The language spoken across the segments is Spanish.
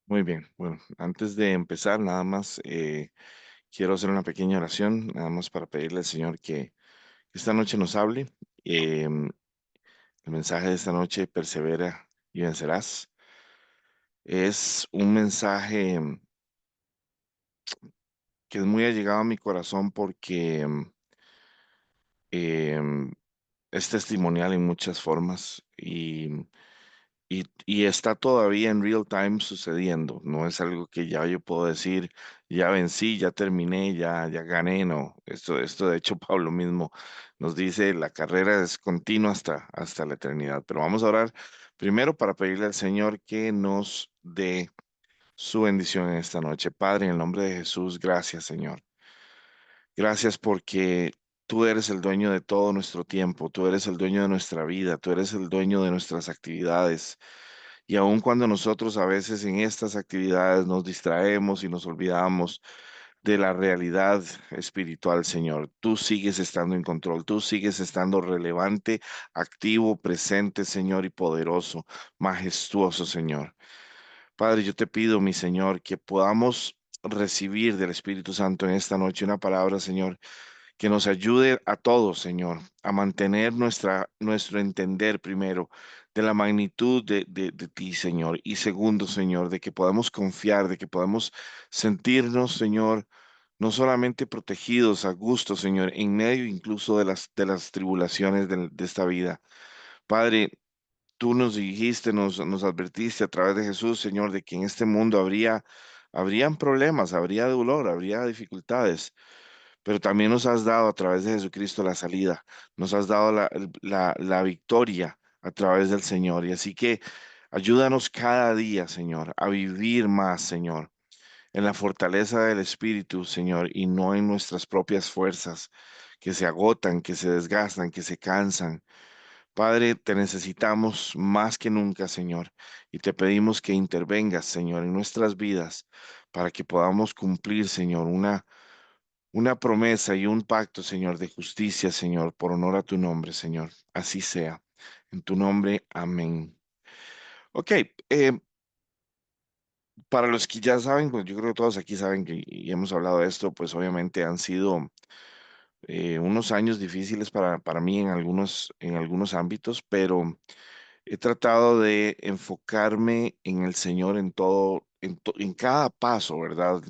Muy bien, bueno, antes de empezar, nada más quiero hacer una pequeña oración, nada más para pedirle al Señor que esta noche nos hable. El mensaje de esta noche, persevera y vencerás, es un mensaje que es muy allegado a mi corazón porque em, es testimonial en muchas formas y está todavía en real time sucediendo. No es algo que ya yo puedo decir, ya vencí, ya terminé, ya gané. No, esto de hecho Pablo mismo nos dice, la carrera es continua hasta la eternidad. Pero vamos a orar primero para pedirle al Señor que nos dé su bendición en esta noche. Padre, en el nombre de Jesús, gracias, Señor. Gracias porque tú eres el dueño de todo nuestro tiempo, tú eres el dueño de nuestra vida, tú eres el dueño de nuestras actividades. Y aun cuando nosotros a veces en estas actividades nos distraemos y nos olvidamos de la realidad espiritual, Señor, tú sigues estando en control, tú sigues estando relevante, activo, presente, Señor, y poderoso, majestuoso, Señor. Padre, yo te pido, mi Señor, que podamos recibir del Espíritu Santo en esta noche una palabra, Señor, que nos ayude a todos, Señor, a mantener nuestro entender primero de la magnitud de ti, Señor, y segundo, Señor, de que podamos confiar, de que podamos sentirnos, Señor, no solamente protegidos a gusto, Señor, en medio incluso de las tribulaciones de esta vida. Padre, tú nos dijiste, nos advertiste a través de Jesús, Señor, de que en este mundo habrían problemas, habría dolor, habría dificultades, pero también nos has dado a través de Jesucristo la salida, nos has dado la victoria a través del Señor. Y así que ayúdanos cada día, Señor, a vivir más, Señor, en la fortaleza del Espíritu, Señor, y no en nuestras propias fuerzas que se agotan, que se desgastan, que se cansan. Padre, te necesitamos más que nunca, Señor, y te pedimos que intervengas, Señor, en nuestras vidas para que podamos cumplir, Señor, una promesa y un pacto, Señor, de justicia, Señor, por honor a tu nombre, Señor. Así sea. En tu nombre, amén. Ok, para los que ya saben, pues yo creo que todos aquí saben que y hemos hablado de esto, pues obviamente han sido unos años difíciles para mí en algunos ámbitos, pero he tratado de enfocarme en el Señor en todo, en cada paso, ¿verdad?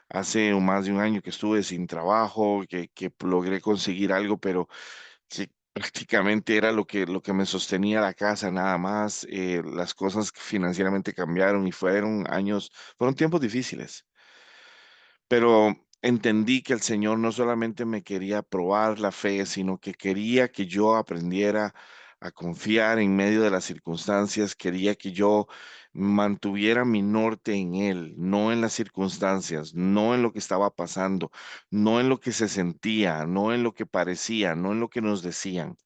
Hace más de un año que estuve sin trabajo, que logré conseguir algo, pero que prácticamente era lo que me sostenía la casa, nada más. Las cosas financieramente cambiaron y fueron tiempos difíciles. Pero entendí que el Señor no solamente me quería probar la fe, sino que quería que yo aprendiera a confiar en medio de las circunstancias, quería que yo mantuviera mi norte en Él, no en las circunstancias, no en lo que estaba pasando, no en lo que se sentía, no en lo que parecía, no en lo que nos decían.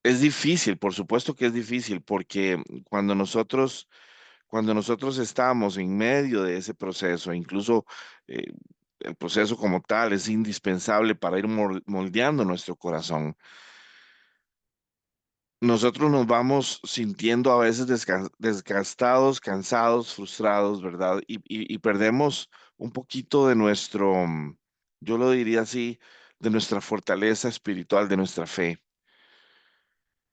Es difícil, por supuesto que es difícil, porque cuando nosotros estamos en medio de ese proceso, incluso eh, el proceso como tal es indispensable para ir moldeando nuestro corazón. Nosotros nos vamos sintiendo a veces desgastados, cansados, frustrados, ¿verdad? Y perdemos un poquito de yo lo diría así, de nuestra fortaleza espiritual, de nuestra fe.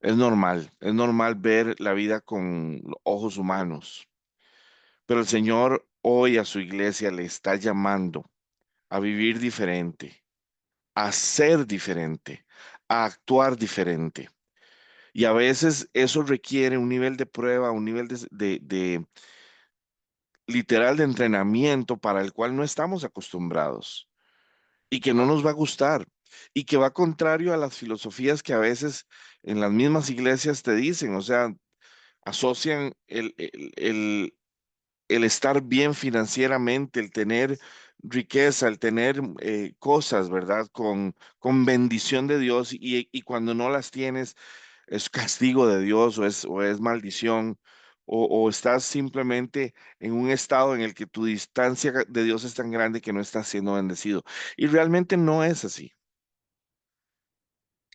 Es normal ver la vida con ojos humanos. Pero el Señor hoy a su iglesia le está llamando a vivir diferente, a ser diferente, a actuar diferente. Y a veces eso requiere un nivel de prueba, un nivel de literal de entrenamiento para el cual no estamos acostumbrados y que no nos va a gustar y que va contrario a las filosofías que a veces en las mismas iglesias te dicen, o sea, asocian el estar bien financieramente, el tener riqueza, el tener cosas, ¿verdad? Con bendición de Dios y cuando no las tienes es castigo de Dios o es maldición o estás simplemente en un estado en el que tu distancia de Dios es tan grande que no estás siendo bendecido. Y realmente no es así.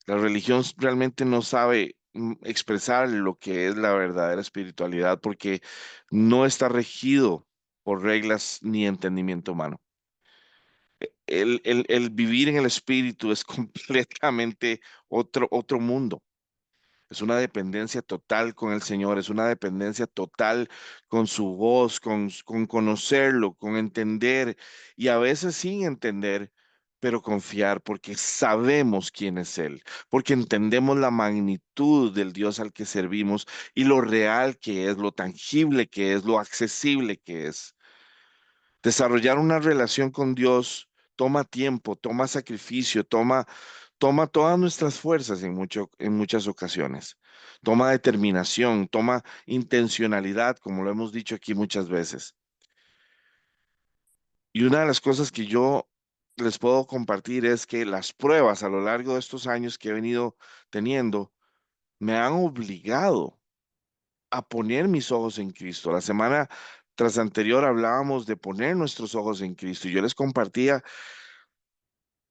La religión realmente no sabe expresar lo que es la verdadera espiritualidad, porque no está regido por reglas ni entendimiento humano. El vivir en el espíritu es completamente otro mundo. Es una dependencia total con el Señor, es una dependencia total con su voz, con conocerlo, con entender y a veces sin entender, pero confiar porque sabemos quién es Él, porque entendemos la magnitud del Dios al que servimos y lo real que es, lo tangible que es, lo accesible que es. Desarrollar una relación con Dios toma tiempo, toma sacrificio, toma todas nuestras fuerzas en muchas ocasiones. Toma determinación, toma intencionalidad, como lo hemos dicho aquí muchas veces. Y una de las cosas que yo les puedo compartir es que las pruebas a lo largo de estos años que he venido teniendo me han obligado a poner mis ojos en Cristo. La semana tras anterior hablábamos de poner nuestros ojos en Cristo y yo les compartía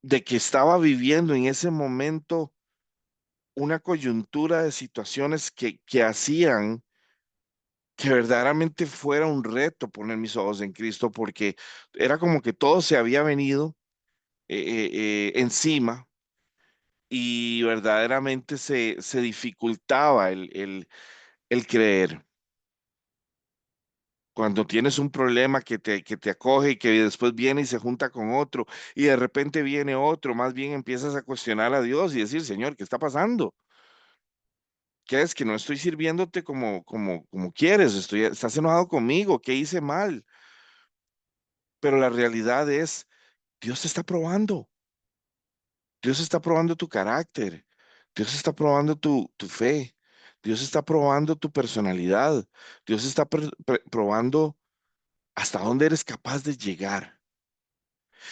de que estaba viviendo en ese momento una coyuntura de situaciones que hacían que verdaderamente fuera un reto poner mis ojos en Cristo, porque era como que todo se había venido encima y verdaderamente se dificultaba el creer. Cuando tienes un problema que te acoge y que después viene y se junta con otro y de repente viene otro, más bien empiezas a cuestionar a Dios y decir, Señor, ¿qué está pasando? ¿Qué es que no estoy sirviéndote como quieres? Estás enojado conmigo, ¿qué hice mal? Pero la realidad es, Dios te está probando. Dios está probando tu carácter. Dios está probando tu fe. Dios está probando tu personalidad. Dios está probando hasta dónde eres capaz de llegar.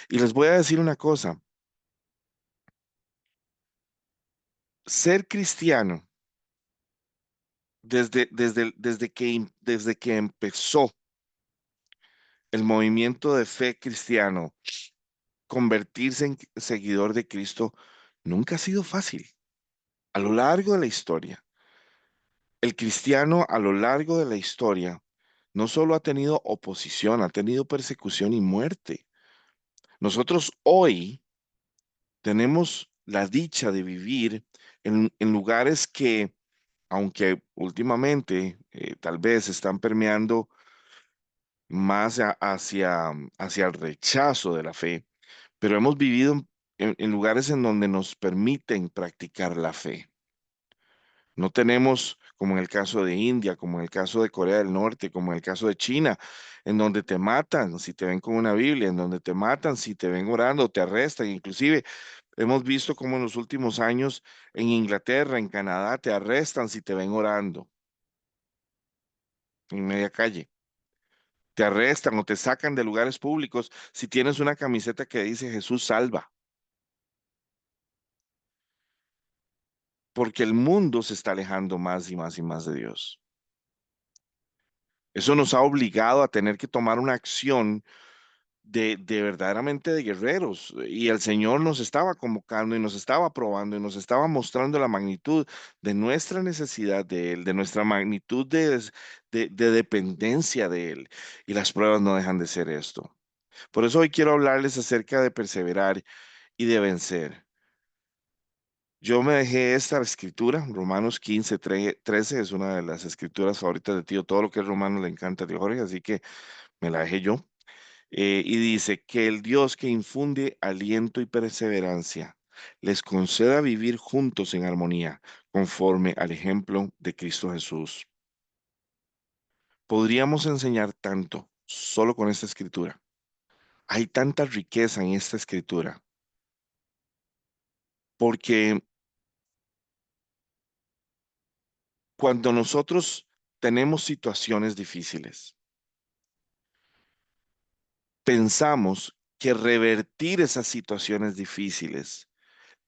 Y les voy a decir una cosa, ser cristiano desde que empezó el movimiento de fe cristiano, convertirse en seguidor de Cristo nunca ha sido fácil. A lo largo de la historia, el cristiano a lo largo de la historia no solo ha tenido oposición, ha tenido persecución y muerte. Nosotros hoy tenemos la dicha de vivir en lugares que, aunque últimamente tal vez están permeando más hacia el rechazo de la fe, pero hemos vivido en lugares en donde nos permiten practicar la fe. No tenemos, como en el caso de India, como en el caso de Corea del Norte, como en el caso de China, en donde te matan si te ven con una Biblia, en donde te matan si te ven orando, te arrestan. Inclusive hemos visto como en los últimos años en Inglaterra, en Canadá, te arrestan si te ven orando en media calle. Te arrestan o te sacan de lugares públicos si tienes una camiseta que dice Jesús salva, porque el mundo se está alejando más y más y más de Dios. Eso nos ha obligado a tener que tomar una acción de verdaderamente de guerreros. Y el Señor nos estaba convocando y nos estaba probando y nos estaba mostrando la magnitud de nuestra necesidad de Él, de nuestra magnitud de dependencia de Él. Y las pruebas no dejan de ser esto. Por eso hoy quiero hablarles acerca de perseverar y de vencer. Yo me dejé esta escritura, Romanos 15, 13, es una de las escrituras favoritas de tío. Todo lo que es romano le encanta a tío Jorge, así que me la dejé yo. Y dice que el Dios que infunde aliento y perseverancia les conceda vivir juntos en armonía, conforme al ejemplo de Cristo Jesús. Podríamos enseñar tanto solo con esta escritura. Hay tanta riqueza en esta escritura, porque cuando nosotros tenemos situaciones difíciles, pensamos que revertir esas situaciones difíciles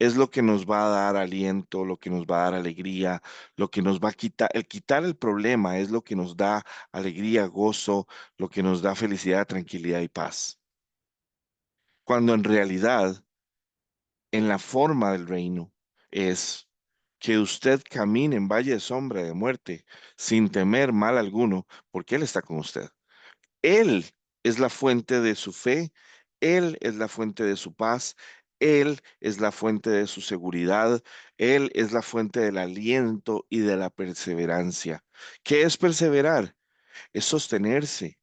es lo que nos va a dar aliento, lo que nos va a dar alegría, lo que nos va a quitar el problema es lo que nos da alegría, gozo, lo que nos da felicidad, tranquilidad y paz. Cuando en realidad, en la forma del reino, es que usted camine en valle de sombra de muerte sin temer mal alguno, porque Él está con usted. Él es la fuente de su fe, Él es la fuente de su paz, Él es la fuente de su seguridad, Él es la fuente del aliento y de la perseverancia. ¿Qué es perseverar? Es sostenerse.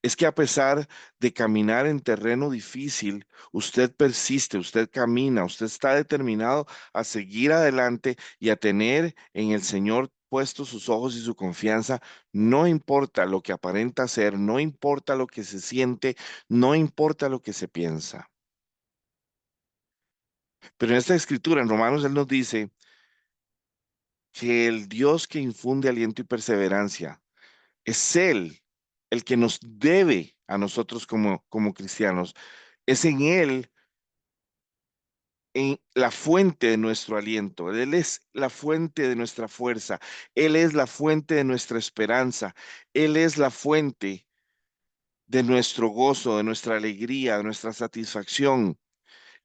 Es que a pesar de caminar en terreno difícil, usted persiste, usted camina, usted está determinado a seguir adelante y a tener en el Señor puestos sus ojos y su confianza. No importa lo que aparenta ser, no importa lo que se siente, no importa lo que se piensa. Pero en esta escritura, en Romanos, Él nos dice que el Dios que infunde aliento y perseverancia es Él el que nos debe a nosotros como cristianos. Es en Él, en la fuente de nuestro aliento. Él es la fuente de nuestra fuerza. Él es la fuente de nuestra esperanza. Él es la fuente de nuestro gozo, de nuestra alegría, de nuestra satisfacción.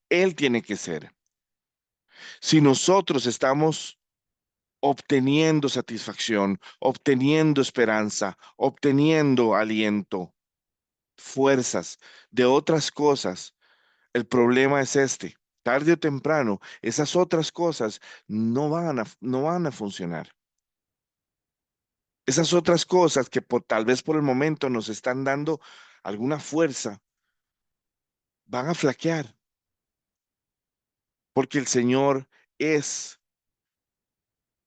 Él tiene que ser. Si nosotros estamos obteniendo satisfacción, obteniendo esperanza, obteniendo aliento, fuerzas de otras cosas, el problema es este. Tarde o temprano, esas otras cosas no van a funcionar. Esas otras cosas que tal vez por el momento nos están dando alguna fuerza, van a flaquear, porque el Señor es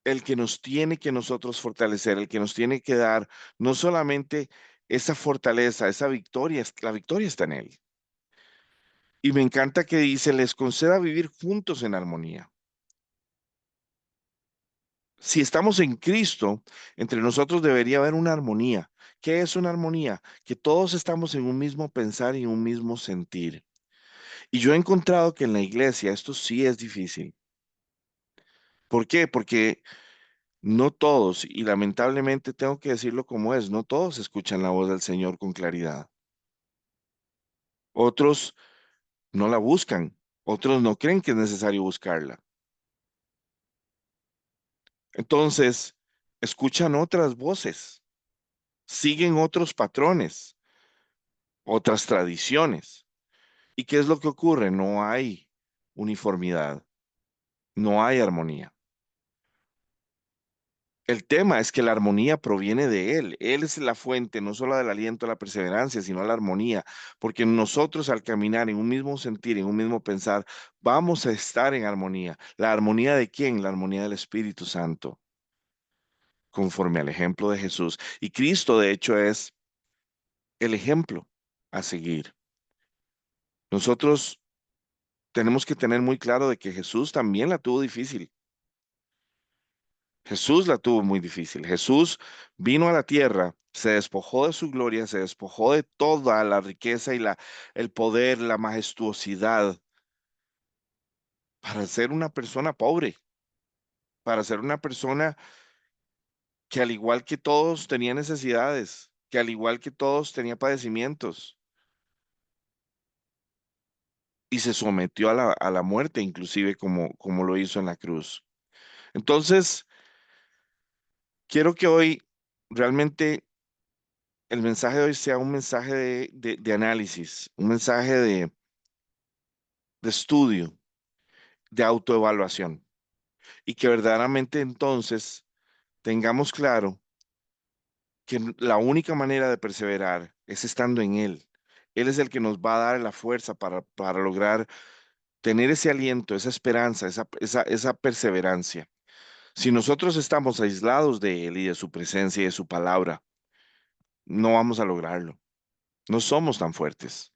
el que nos tiene que nosotros fortalecer, el que nos tiene que dar no solamente esa fortaleza, esa victoria, la victoria está en Él. Y me encanta que dice, les conceda vivir juntos en armonía. Si estamos en Cristo, entre nosotros debería haber una armonía. ¿Qué es una armonía? Que todos estamos en un mismo pensar y un mismo sentir. Y yo he encontrado que en la iglesia esto sí es difícil. ¿Por qué? Porque no todos, y lamentablemente tengo que decirlo como es, no todos escuchan la voz del Señor con claridad. Otros no la buscan, otros no creen que es necesario buscarla. Entonces, escuchan otras voces, siguen otros patrones, otras tradiciones. ¿Y qué es lo que ocurre? No hay uniformidad, no hay armonía. El tema es que la armonía proviene de Él. Él es la fuente no solo del aliento, la perseverancia, sino la armonía. Porque nosotros al caminar en un mismo sentir, en un mismo pensar, vamos a estar en armonía. ¿La armonía de quién? La armonía del Espíritu Santo, conforme al ejemplo de Jesús. Y Cristo, de hecho, es el ejemplo a seguir. Nosotros tenemos que tener muy claro de que Jesús también la tuvo difícil. Jesús la tuvo muy difícil. Jesús vino a la tierra, se despojó de su gloria, se despojó de toda la riqueza y el poder, la majestuosidad, para ser una persona pobre, para ser una persona que al igual que todos tenía necesidades, que al igual que todos tenía padecimientos y se sometió a la muerte, inclusive como lo hizo en la cruz. Entonces, quiero que hoy realmente el mensaje de hoy sea un mensaje de análisis, un mensaje de estudio, de autoevaluación y que verdaderamente entonces tengamos claro que la única manera de perseverar es estando en Él. Él es el que nos va a dar la fuerza para lograr tener ese aliento, esa esperanza, esa perseverancia. Si nosotros estamos aislados de Él y de su presencia y de su palabra, no vamos a lograrlo. No somos tan fuertes.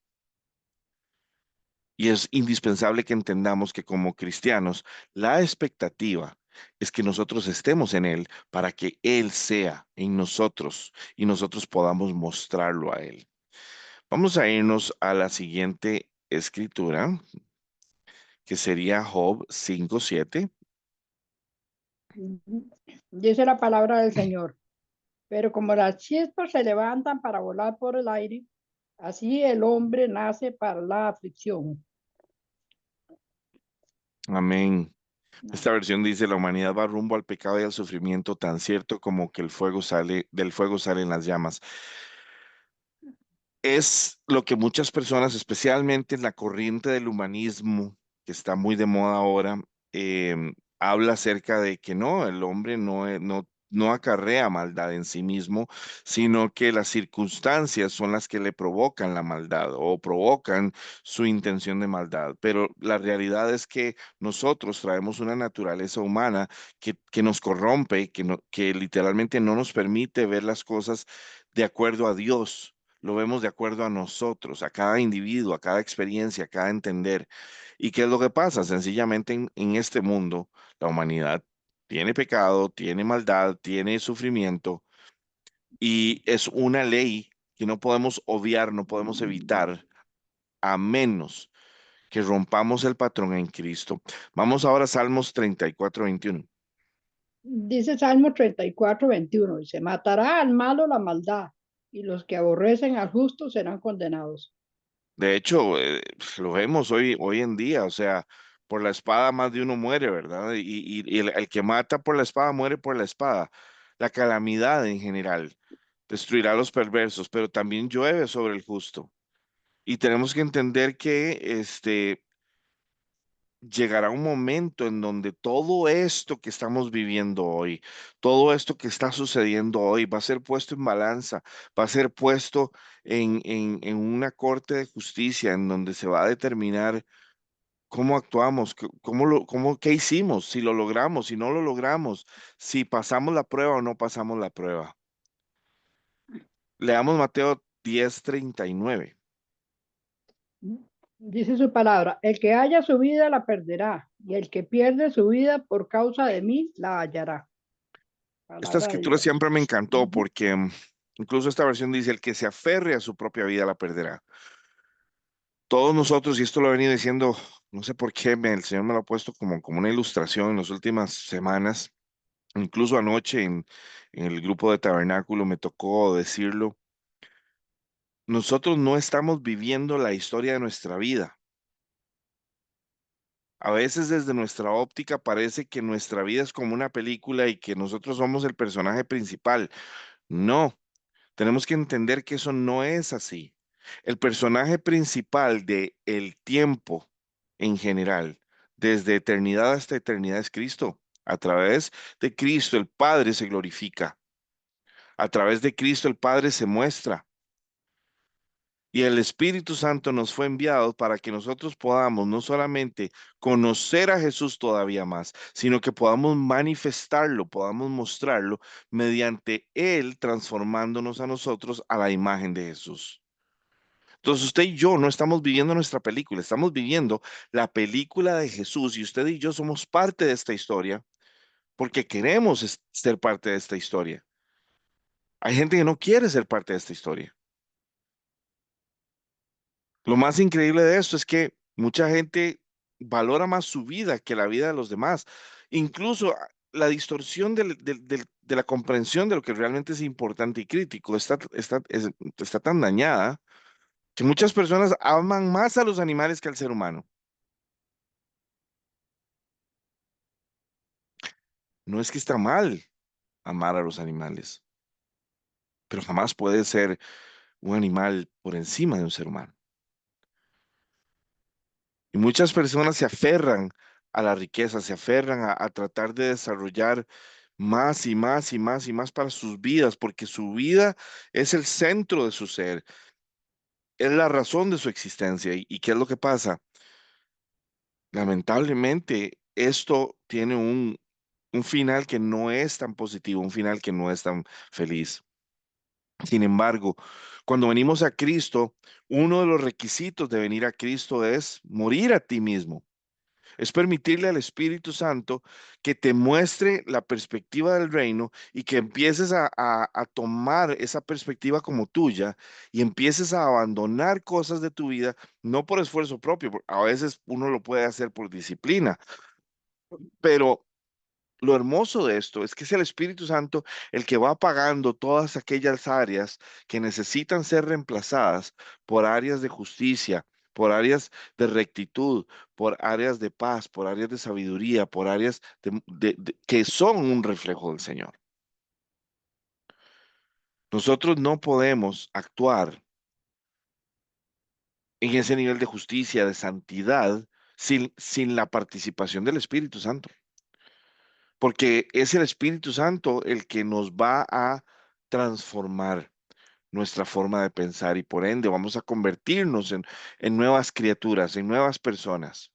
Y es indispensable que entendamos que como cristianos, la expectativa es que nosotros estemos en Él para que Él sea en nosotros y nosotros podamos mostrarlo a Él. Vamos a irnos a la siguiente escritura, que sería Job 5:7. Ujú. Dice la palabra del Señor. Pero como las chispas se levantan para volar por el aire, así el hombre nace para la aflicción. Amén. No. Esta versión dice, la humanidad va rumbo al pecado y al sufrimiento tan cierto como que del fuego salen las llamas. Es lo que muchas personas, especialmente en la corriente del humanismo, que está muy de moda ahora, habla acerca de que no, el hombre no acarrea maldad en sí mismo, sino que las circunstancias son las que le provocan la maldad o provocan su intención de maldad. Pero la realidad es que nosotros traemos una naturaleza humana que nos corrompe, que literalmente no nos permite ver las cosas de acuerdo a Dios, lo vemos de acuerdo a nosotros, a cada individuo, a cada experiencia, a cada entender. ¿Y qué es lo que pasa? Sencillamente en este mundo, la humanidad tiene pecado, tiene maldad, tiene sufrimiento y es una ley que no podemos obviar, no podemos evitar, a menos que rompamos el patrón en Cristo. Vamos ahora a Salmos 34:21. Dice Salmo 34:21, y se matará al malo la maldad, y los que aborrecen al justo serán condenados. De hecho, lo vemos hoy en día, o sea, por la espada más de uno muere, ¿verdad? Y el que mata por la espada muere por la espada. La calamidad en general destruirá a los perversos, pero también llueve sobre el justo. Y tenemos que entender que llegará un momento en donde todo esto que estamos viviendo hoy, todo esto que está sucediendo hoy, va a ser puesto en balanza, va a ser puesto en una corte de justicia en donde se va a determinar cómo actuamos, qué hicimos, si lo logramos, si no lo logramos, si pasamos la prueba o no pasamos la prueba. Leamos Mateo 10:39. Dice su palabra, el que haya su vida la perderá, y el que pierde su vida por causa de mí la hallará. Esta Palabra de escritura Dios. siempre me encantó Ujú. porque incluso esta versión dice, el que se aferre a su propia vida la perderá. Todos nosotros, y esto lo he venido diciendo, no sé por qué, el Señor me lo ha puesto como una ilustración en las últimas semanas, incluso anoche en el grupo de Tabernáculo me tocó decirlo, nosotros no estamos viviendo la historia de nuestra vida. A veces desde nuestra óptica parece que nuestra vida es como una película y que nosotros somos el personaje principal. No. Tenemos que entender que eso no es así. El personaje principal de el tiempo en general, desde eternidad hasta eternidad, es Cristo. A través de Cristo el Padre se glorifica. A través de Cristo el Padre se muestra. Y el Espíritu Santo nos fue enviado para que nosotros podamos no solamente conocer a Jesús todavía más, sino que podamos manifestarlo, podamos mostrarlo mediante Él transformándonos a nosotros a la imagen de Jesús. Entonces usted y yo no estamos viviendo nuestra película, estamos viviendo la película de Jesús y usted y yo somos parte de esta historia porque queremos ser parte de esta historia. Hay gente que no quiere ser parte de esta historia. Lo más increíble de esto es que mucha gente valora más su vida que la vida de los demás. Incluso la distorsión de la comprensión de lo que realmente es importante y crítico está tan dañada que muchas personas aman más a los animales que al ser humano. No es que está mal amar a los animales, pero jamás puede ser un animal por encima de un ser humano. Y muchas personas se aferran a la riqueza, se aferran a tratar de desarrollar más y más y más y más para sus vidas, porque su vida es el centro de su ser, es la razón de su existencia. ¿Y qué es lo que pasa? Lamentablemente, esto tiene un final que no es tan positivo, un final que no es tan feliz. Sin embargo, cuando venimos a Cristo, uno de los requisitos de venir a Cristo es morir a ti mismo. Es permitirle al Espíritu Santo que te muestre la perspectiva del reino y que empieces a tomar esa perspectiva como tuya y empieces a abandonar cosas de tu vida, no por esfuerzo propio, a veces uno lo puede hacer por disciplina, pero lo hermoso de esto es que es el Espíritu Santo el que va apagando todas aquellas áreas que necesitan ser reemplazadas por áreas de justicia, por áreas de rectitud, por áreas de paz, por áreas de sabiduría, por áreas que son un reflejo del Señor. Nosotros no podemos actuar en ese nivel de justicia, de santidad, sin la participación del Espíritu Santo, porque es el Espíritu Santo el que nos va a transformar nuestra forma de pensar y por ende vamos a convertirnos en nuevas criaturas, en nuevas personas.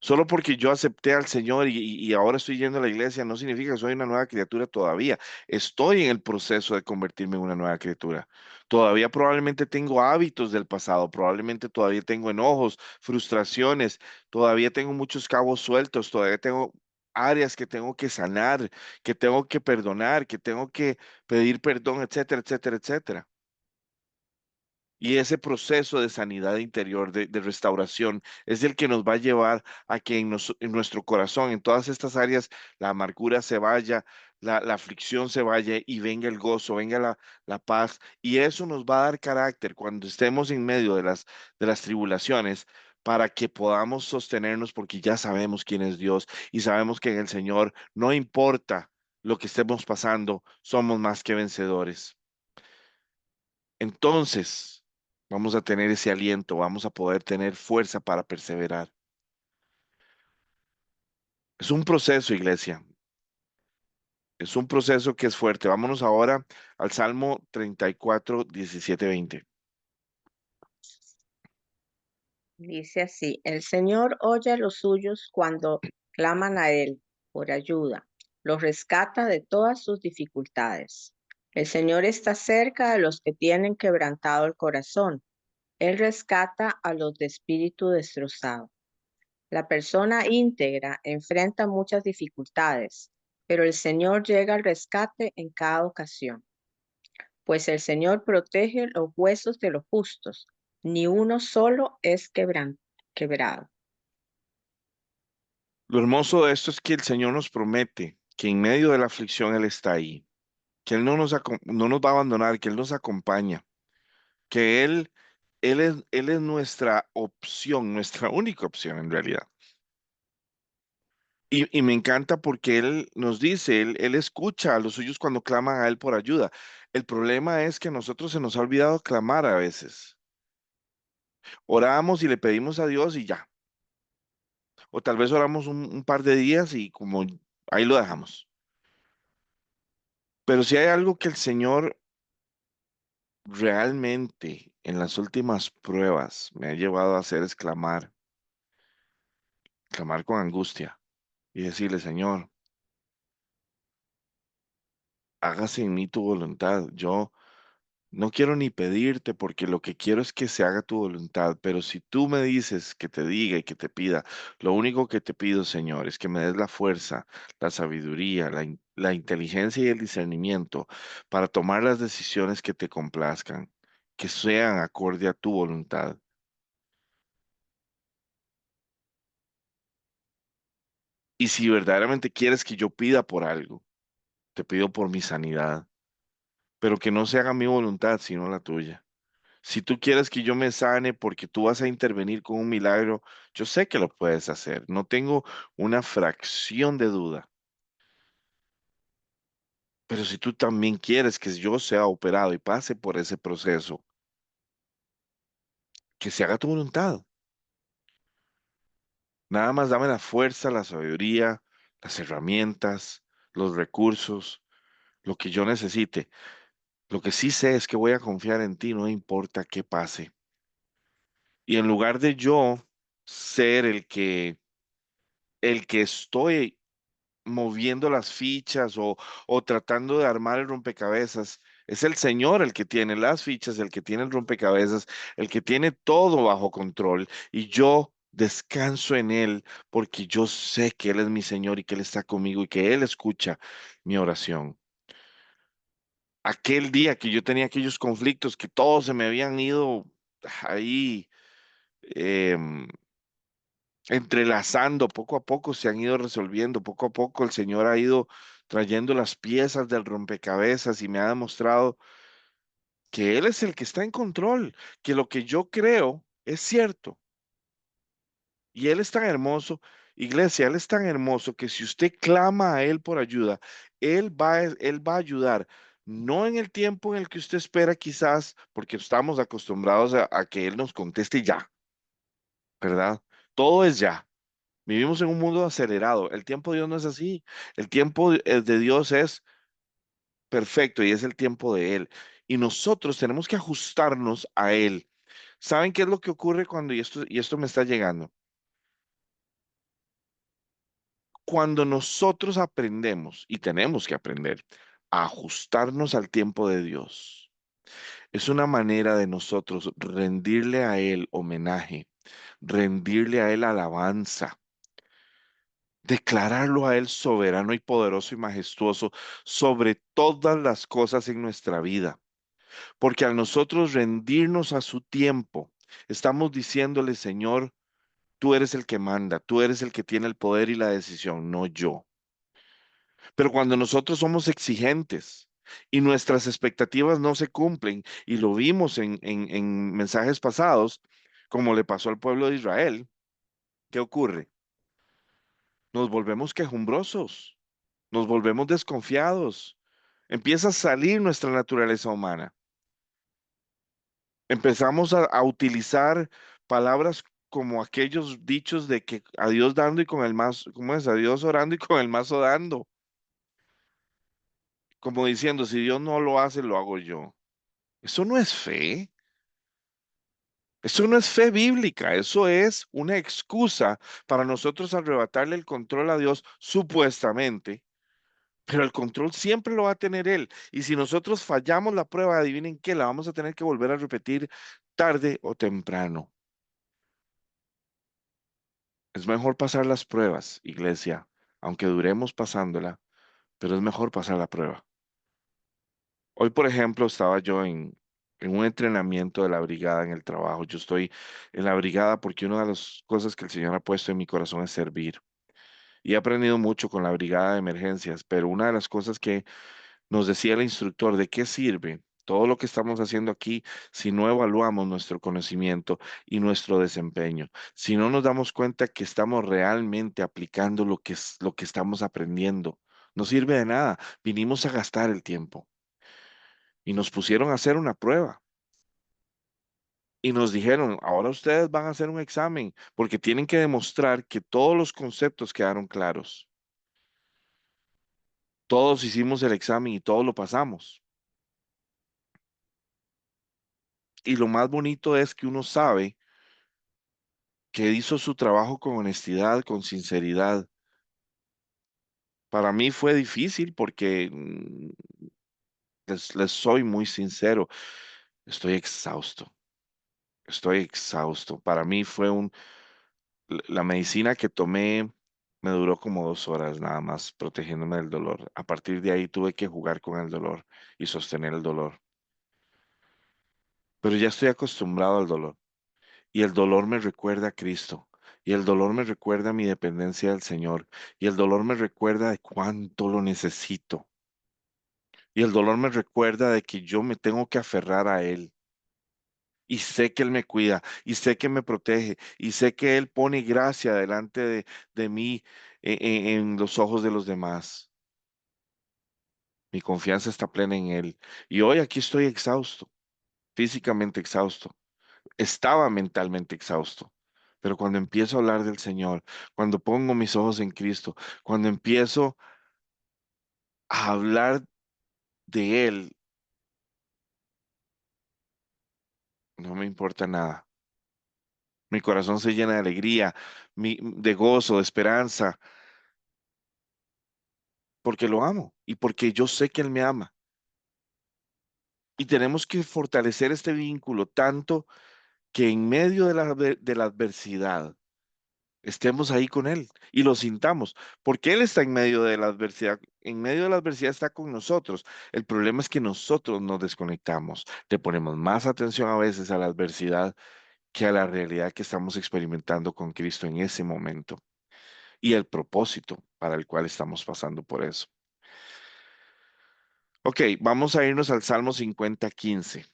Solo porque yo acepté al Señor y ahora estoy yendo a la iglesia, no significa que soy una nueva criatura todavía. Estoy en el proceso de convertirme en una nueva criatura. Todavía probablemente tengo hábitos del pasado, probablemente todavía tengo enojos, frustraciones, todavía tengo muchos cabos sueltos, todavía tengo áreas que tengo que sanar, que tengo que perdonar, que tengo que pedir perdón, etcétera, etcétera, etcétera. Y ese proceso de sanidad interior, de restauración, es el que nos va a llevar a que en nuestro corazón, en todas estas áreas, la amargura se vaya, la aflicción se vaya y venga el gozo, venga la paz. Y eso nos va a dar carácter cuando estemos en medio de las tribulaciones para que podamos sostenernos porque ya sabemos quién es Dios y sabemos que en el Señor no importa lo que estemos pasando, somos más que vencedores. Entonces, vamos a tener ese aliento, vamos a poder tener fuerza para perseverar. Es un proceso, iglesia, es un proceso que es fuerte. Vámonos ahora al Salmo 34, 17, 20. Dice así, el Señor oye a los suyos cuando claman a Él por ayuda, los rescata de todas sus dificultades. El Señor está cerca de los que tienen quebrantado el corazón. Él rescata a los de espíritu destrozado. La persona íntegra enfrenta muchas dificultades, pero el Señor llega al rescate en cada ocasión, pues el Señor protege los huesos de los justos, ni uno solo es quebrado. Lo hermoso de esto es que el Señor nos promete que en medio de la aflicción Él está ahí, que Él no nos va a abandonar, que Él nos acompaña, que Él es nuestra opción, nuestra única opción en realidad. Y me encanta porque Él nos dice, él escucha a los suyos cuando claman a Él por ayuda. El problema es que a nosotros se nos ha olvidado clamar a veces. Oramos y le pedimos a Dios y ya. O tal vez oramos un par de días y como ahí lo dejamos. Pero si hay algo que el Señor realmente en las últimas pruebas me ha llevado a hacer es clamar, clamar con angustia y decirle, Señor, hágase en mí tu voluntad. Yo no quiero ni pedirte porque lo que quiero es que se haga tu voluntad, pero si tú me dices que te diga y que te pida, lo único que te pido, Señor, es que me des la fuerza, la sabiduría, la inteligencia y el discernimiento para tomar las decisiones que te complazcan, que sean acorde a tu voluntad. Y si verdaderamente quieres que yo pida por algo, te pido por mi sanidad, pero que no se haga mi voluntad, sino la tuya. Si tú quieres que yo me sane porque tú vas a intervenir con un milagro, yo sé que lo puedes hacer. No tengo una fracción de duda. Pero si tú también quieres que yo sea operado y pase por ese proceso, que se haga tu voluntad. Nada más dame la fuerza, la sabiduría, las herramientas, los recursos, lo que yo necesite. Lo que sí sé es que voy a confiar en ti, no importa qué pase. Y en lugar de yo ser el que estoy moviendo las fichas o tratando de armar el rompecabezas. Es el Señor el que tiene las fichas, el que tiene el rompecabezas, el que tiene todo bajo control. Y yo descanso en Él porque yo sé que Él es mi Señor y que Él está conmigo y que Él escucha mi oración. Aquel día que yo tenía aquellos conflictos que todos se me habían ido ahí em, entrelazando, poco a poco se han ido resolviendo, poco a poco el Señor ha ido trayendo las piezas del rompecabezas y me ha demostrado que Él es el que está en control, que lo que yo creo Es cierto. Y Él es tan hermoso, iglesia, Él es tan hermoso que si usted clama a Él por ayuda, Él va a ayudar. No en el tiempo en el que usted espera quizás, porque estamos acostumbrados a que Él nos conteste ya, ¿verdad? Todo es ya. Vivimos en un mundo acelerado. El tiempo de Dios no es así. El tiempo de Dios es perfecto y es el tiempo de Él. Y nosotros tenemos que ajustarnos a Él. ¿Saben qué es lo que ocurre cuando, y esto me está llegando? Cuando nosotros aprendemos, y tenemos que aprender, a ajustarnos al tiempo de Dios, es una manera de nosotros rendirle a Él homenaje, rendirle a Él alabanza, declararlo a Él soberano y poderoso y majestuoso sobre todas las cosas en nuestra vida. Porque al nosotros rendirnos a su tiempo, estamos diciéndole, Señor, tú eres el que manda, tú eres el que tiene el poder y la decisión, no yo. Pero cuando nosotros somos exigentes y nuestras expectativas no se cumplen, y lo vimos en mensajes pasados, como le pasó al pueblo de Israel, ¿qué ocurre? Nos volvemos quejumbrosos, nos volvemos desconfiados, empieza a salir nuestra naturaleza humana. Empezamos a utilizar palabras como aquellos dichos de que a Dios dando y con el mazo, ¿cómo es? A Dios orando y con el mazo dando. Como diciendo, si Dios no lo hace, lo hago yo. Eso no es fe. Eso no es fe bíblica. Eso es una excusa para nosotros arrebatarle el control a Dios, supuestamente. Pero el control siempre lo va a tener Él. Y si nosotros fallamos la prueba, adivinen qué, la vamos a tener que volver a repetir tarde o temprano. Es mejor pasar las pruebas, iglesia, aunque duremos pasándola, pero es mejor pasar la prueba. Hoy, por ejemplo, estaba yo en un entrenamiento de la brigada en el trabajo. Yo estoy en la brigada porque una de las cosas que el Señor ha puesto en mi corazón es servir. Y he aprendido mucho con la brigada de emergencias, pero una de las cosas que nos decía el instructor, ¿de qué sirve todo lo que estamos haciendo aquí si no evaluamos nuestro conocimiento y nuestro desempeño? Si no nos damos cuenta que estamos realmente aplicando lo que estamos aprendiendo, no sirve de nada. Vinimos a gastar el tiempo y nos pusieron a hacer una prueba. Y nos dijeron, ahora ustedes van a hacer un examen porque tienen que demostrar que todos los conceptos quedaron claros. Todos hicimos el examen y todos lo pasamos. Y lo más bonito es que uno sabe que hizo su trabajo con honestidad, con sinceridad. Para mí fue difícil porque les soy muy sincero, estoy exhausto, estoy exhausto. Para mí fue la medicina que tomé me duró como 2 horas nada más protegiéndome del dolor. A partir de ahí tuve que jugar con el dolor y sostener el dolor. Pero ya estoy acostumbrado al dolor y el dolor me recuerda a Cristo. Y el dolor me recuerda a mi dependencia del Señor. Y el dolor me recuerda de cuánto lo necesito. Y el dolor me recuerda de que yo me tengo que aferrar a Él. Y sé que Él me cuida, y sé que me protege, y sé que Él pone gracia delante de mí en los ojos de los demás. Mi confianza está plena en Él. Y hoy aquí estoy exhausto, físicamente exhausto. Estaba mentalmente exhausto. Pero cuando empiezo a hablar del Señor, cuando pongo mis ojos en Cristo, cuando empiezo a hablar de Él, no me importa nada. Mi corazón se llena de alegría, de gozo, de esperanza, porque lo amo y porque yo sé que Él me ama. Y tenemos que fortalecer este vínculo tanto que en medio de la adversidad estemos ahí con Él y lo sintamos, porque Él está en medio de la adversidad. En medio de la adversidad está con nosotros. El problema es que nosotros nos desconectamos, le ponemos más atención a veces a la adversidad que a la realidad que estamos experimentando con Cristo en ese momento y el propósito para el cual estamos pasando por eso. Ok, vamos a irnos al Salmo 50:15.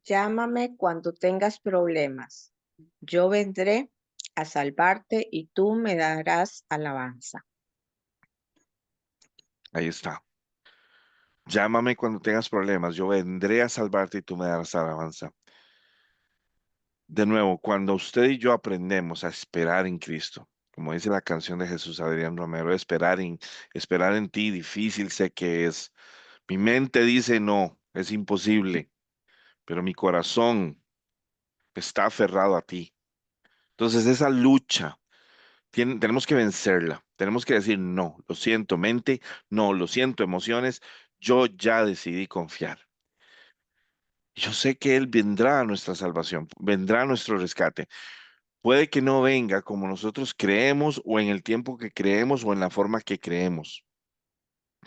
Llámame cuando tengas problemas. Yo vendré a salvarte y tú me darás alabanza. Ahí está. Llámame cuando tengas problemas, yo vendré a salvarte y tú me darás alabanza. De nuevo, cuando usted y yo aprendemos a esperar en Cristo, como dice la canción de Jesús Adrián Romero, esperar en ti, difícil sé que es. Mi mente dice no, es imposible, pero mi corazón está aferrado a ti. Entonces esa lucha tenemos que vencerla. Tenemos que decir no, lo siento, mente, no, lo siento, emociones, yo ya decidí confiar. Yo sé que Él vendrá a nuestra salvación, vendrá a nuestro rescate. Puede que no venga como nosotros creemos o en el tiempo que creemos o en la forma que creemos,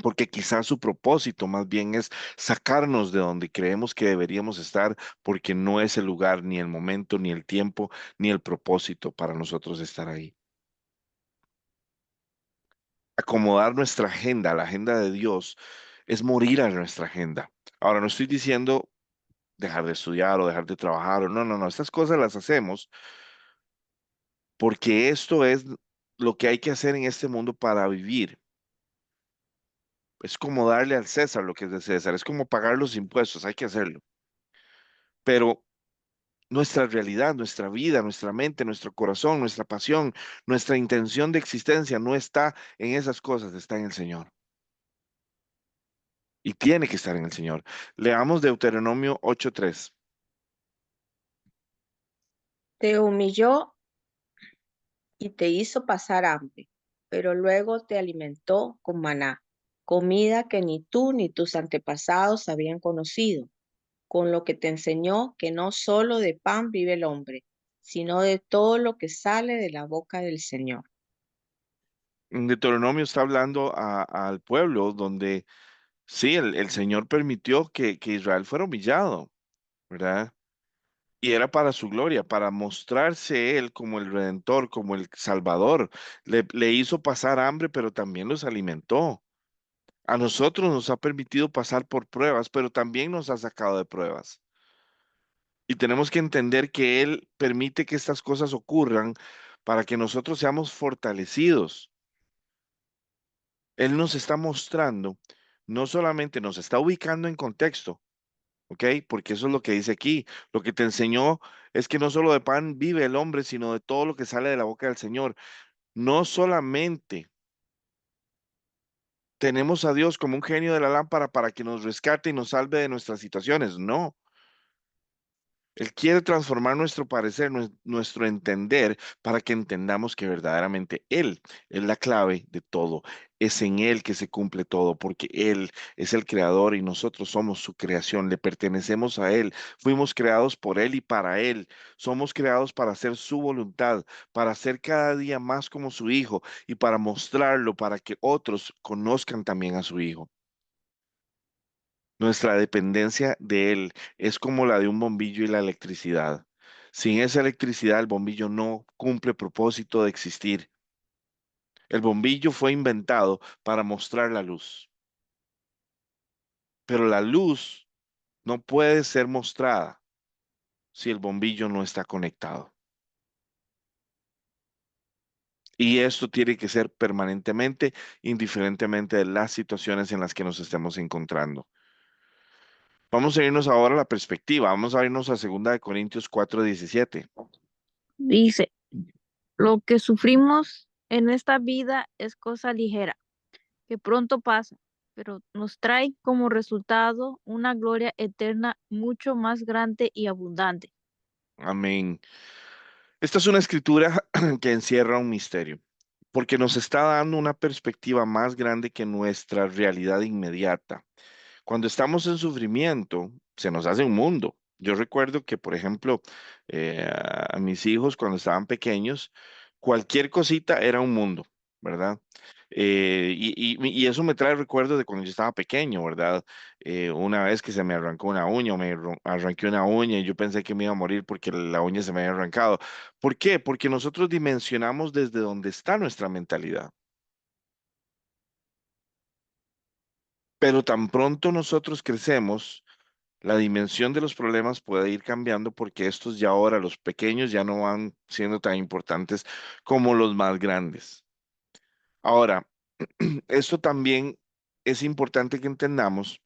porque quizás su propósito más bien es sacarnos de donde creemos que deberíamos estar, porque no es el lugar, ni el momento, ni el tiempo, ni el propósito para nosotros estar ahí. Acomodar nuestra agenda, la agenda de Dios, es morir a nuestra agenda. Ahora, no estoy diciendo dejar de estudiar o dejar de trabajar, o no, no, no, estas cosas las hacemos porque esto es lo que hay que hacer en este mundo para vivir. Es como darle al César lo que es de César, es como pagar los impuestos, hay que hacerlo. Pero nuestra realidad, nuestra vida, nuestra mente, nuestro corazón, nuestra pasión, nuestra intención de existencia no está en esas cosas, está en el Señor. Y tiene que estar en el Señor. Leamos Deuteronomio 8:3. Te humilló y te hizo pasar hambre, pero luego te alimentó con maná, comida que ni tú ni tus antepasados habían conocido, con lo que te enseñó que no solo de pan vive el hombre, sino de todo lo que sale de la boca del Señor. En Deuteronomio está hablando al pueblo donde sí, el Señor permitió que Israel fuera humillado, ¿verdad? Y era para su gloria, para mostrarse Él como el Redentor, como el Salvador. Le hizo pasar hambre, pero también los alimentó. A nosotros nos ha permitido pasar por pruebas, pero también nos ha sacado de pruebas. Y tenemos que entender que Él permite que estas cosas ocurran para que nosotros seamos fortalecidos. Él nos está mostrando, no solamente nos está ubicando en contexto, ¿ok? Porque eso es lo que dice aquí. Lo que te enseñó es que no solo de pan vive el hombre, sino de todo lo que sale de la boca del Señor. No solamente tenemos a Dios como un genio de la lámpara para que nos rescate y nos salve de nuestras situaciones, no. Él quiere transformar nuestro parecer, nuestro entender, para que entendamos que verdaderamente Él es la clave de todo. Es en Él que se cumple todo, porque Él es el creador y nosotros somos su creación, le pertenecemos a Él. Fuimos creados por Él y para Él. Somos creados para hacer su voluntad, para ser cada día más como su Hijo y para mostrarlo, para que otros conozcan también a su Hijo. Nuestra dependencia de él es como la de un bombillo y la electricidad. Sin esa electricidad, el bombillo no cumple propósito de existir. El bombillo fue inventado para mostrar la luz, pero la luz no puede ser mostrada si el bombillo no está conectado. Y esto tiene que ser permanentemente, indiferentemente de las situaciones en las que nos estemos encontrando. Vamos a irnos ahora a la perspectiva. Vamos a irnos a 2 Corintios 4:17. Dice, lo que sufrimos en esta vida es cosa ligera, que pronto pasa, pero nos trae como resultado una gloria eterna mucho más grande y abundante. Amén. Esta es una escritura que encierra un misterio, porque nos está dando una perspectiva más grande que nuestra realidad inmediata. Cuando estamos en sufrimiento, se nos hace un mundo. Yo recuerdo que, por ejemplo, a mis hijos cuando estaban pequeños, cualquier cosita era un mundo, ¿verdad? Y eso me trae recuerdos de cuando yo estaba pequeño, ¿verdad? Una vez que se me arrancó una uña, o arranqué una uña y yo pensé que me iba a morir porque la uña se me había arrancado. ¿Por qué? Porque nosotros dimensionamos desde donde está nuestra mentalidad. Pero tan pronto nosotros crecemos, la dimensión de los problemas puede ir cambiando porque estos ya ahora, los pequeños, ya no van siendo tan importantes como los más grandes. Ahora, esto también es importante que entendamos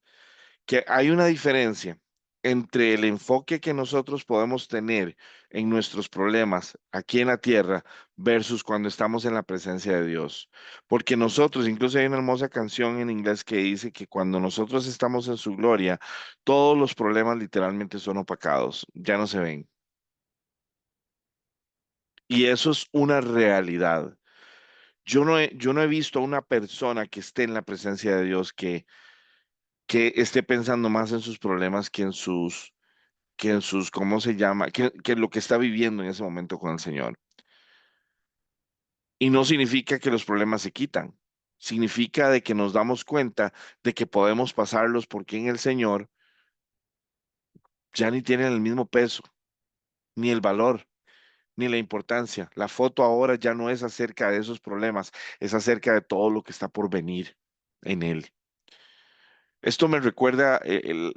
que hay una diferencia entre el enfoque que nosotros podemos tener en nuestros problemas aquí en la tierra versus cuando estamos en la presencia de Dios. Porque nosotros, incluso hay una hermosa canción en inglés que dice que cuando nosotros estamos en su gloria, todos los problemas literalmente son opacados, ya no se ven. Y eso es una realidad. Yo no he visto a una persona que esté en la presencia de Dios que esté pensando más en sus problemas que en sus, ¿cómo se llama? Que lo que está viviendo en ese momento con el Señor. Y no significa que los problemas se quitan. Significa de que nos damos cuenta de que podemos pasarlos porque en el Señor ya ni tienen el mismo peso, ni el valor, ni la importancia. La foto ahora ya no es acerca de esos problemas, es acerca de todo lo que está por venir en Él. Esto me recuerda en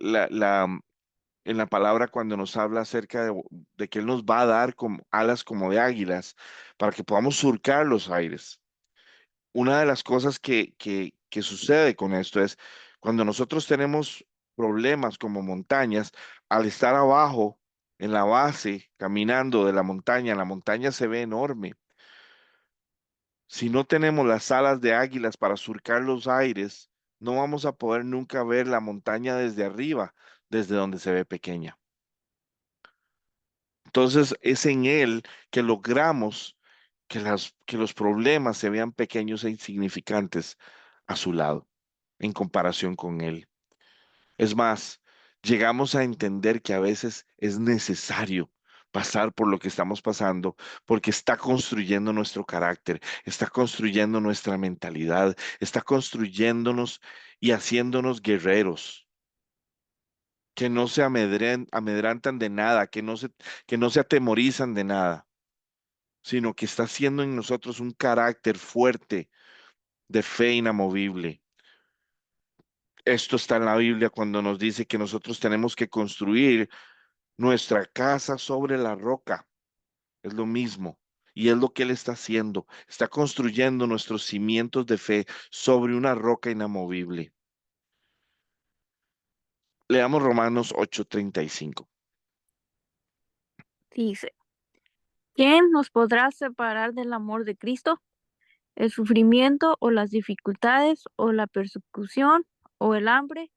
la palabra cuando nos habla acerca de que Él nos va a dar como alas como de águilas para que podamos surcar los aires. Una de las cosas que sucede con esto es cuando nosotros tenemos problemas como montañas, al estar abajo en la base, caminando de la montaña se ve enorme. Si no tenemos las alas de águilas para surcar los aires, no vamos a poder nunca ver la montaña desde arriba, desde donde se ve pequeña. Entonces es en Él que logramos que los problemas se vean pequeños e insignificantes a su lado, en comparación con Él. Es más, llegamos a entender que a veces es necesario pasar por lo que estamos pasando porque está construyendo nuestro carácter, está construyendo nuestra mentalidad, está construyéndonos y haciéndonos guerreros que no se amedrentan de nada, que no se atemorizan de nada, sino que está haciendo en nosotros un carácter fuerte de fe inamovible. Esto está en la Biblia cuando nos dice que nosotros tenemos que construir nuestra casa sobre la roca. Es lo mismo. Y es lo que Él está haciendo. Está construyendo nuestros cimientos de fe sobre una roca inamovible. Leamos Romanos 8:35. Dice, ¿quién nos podrá separar del amor de Cristo? ¿El sufrimiento o las dificultades o la persecución o el hambre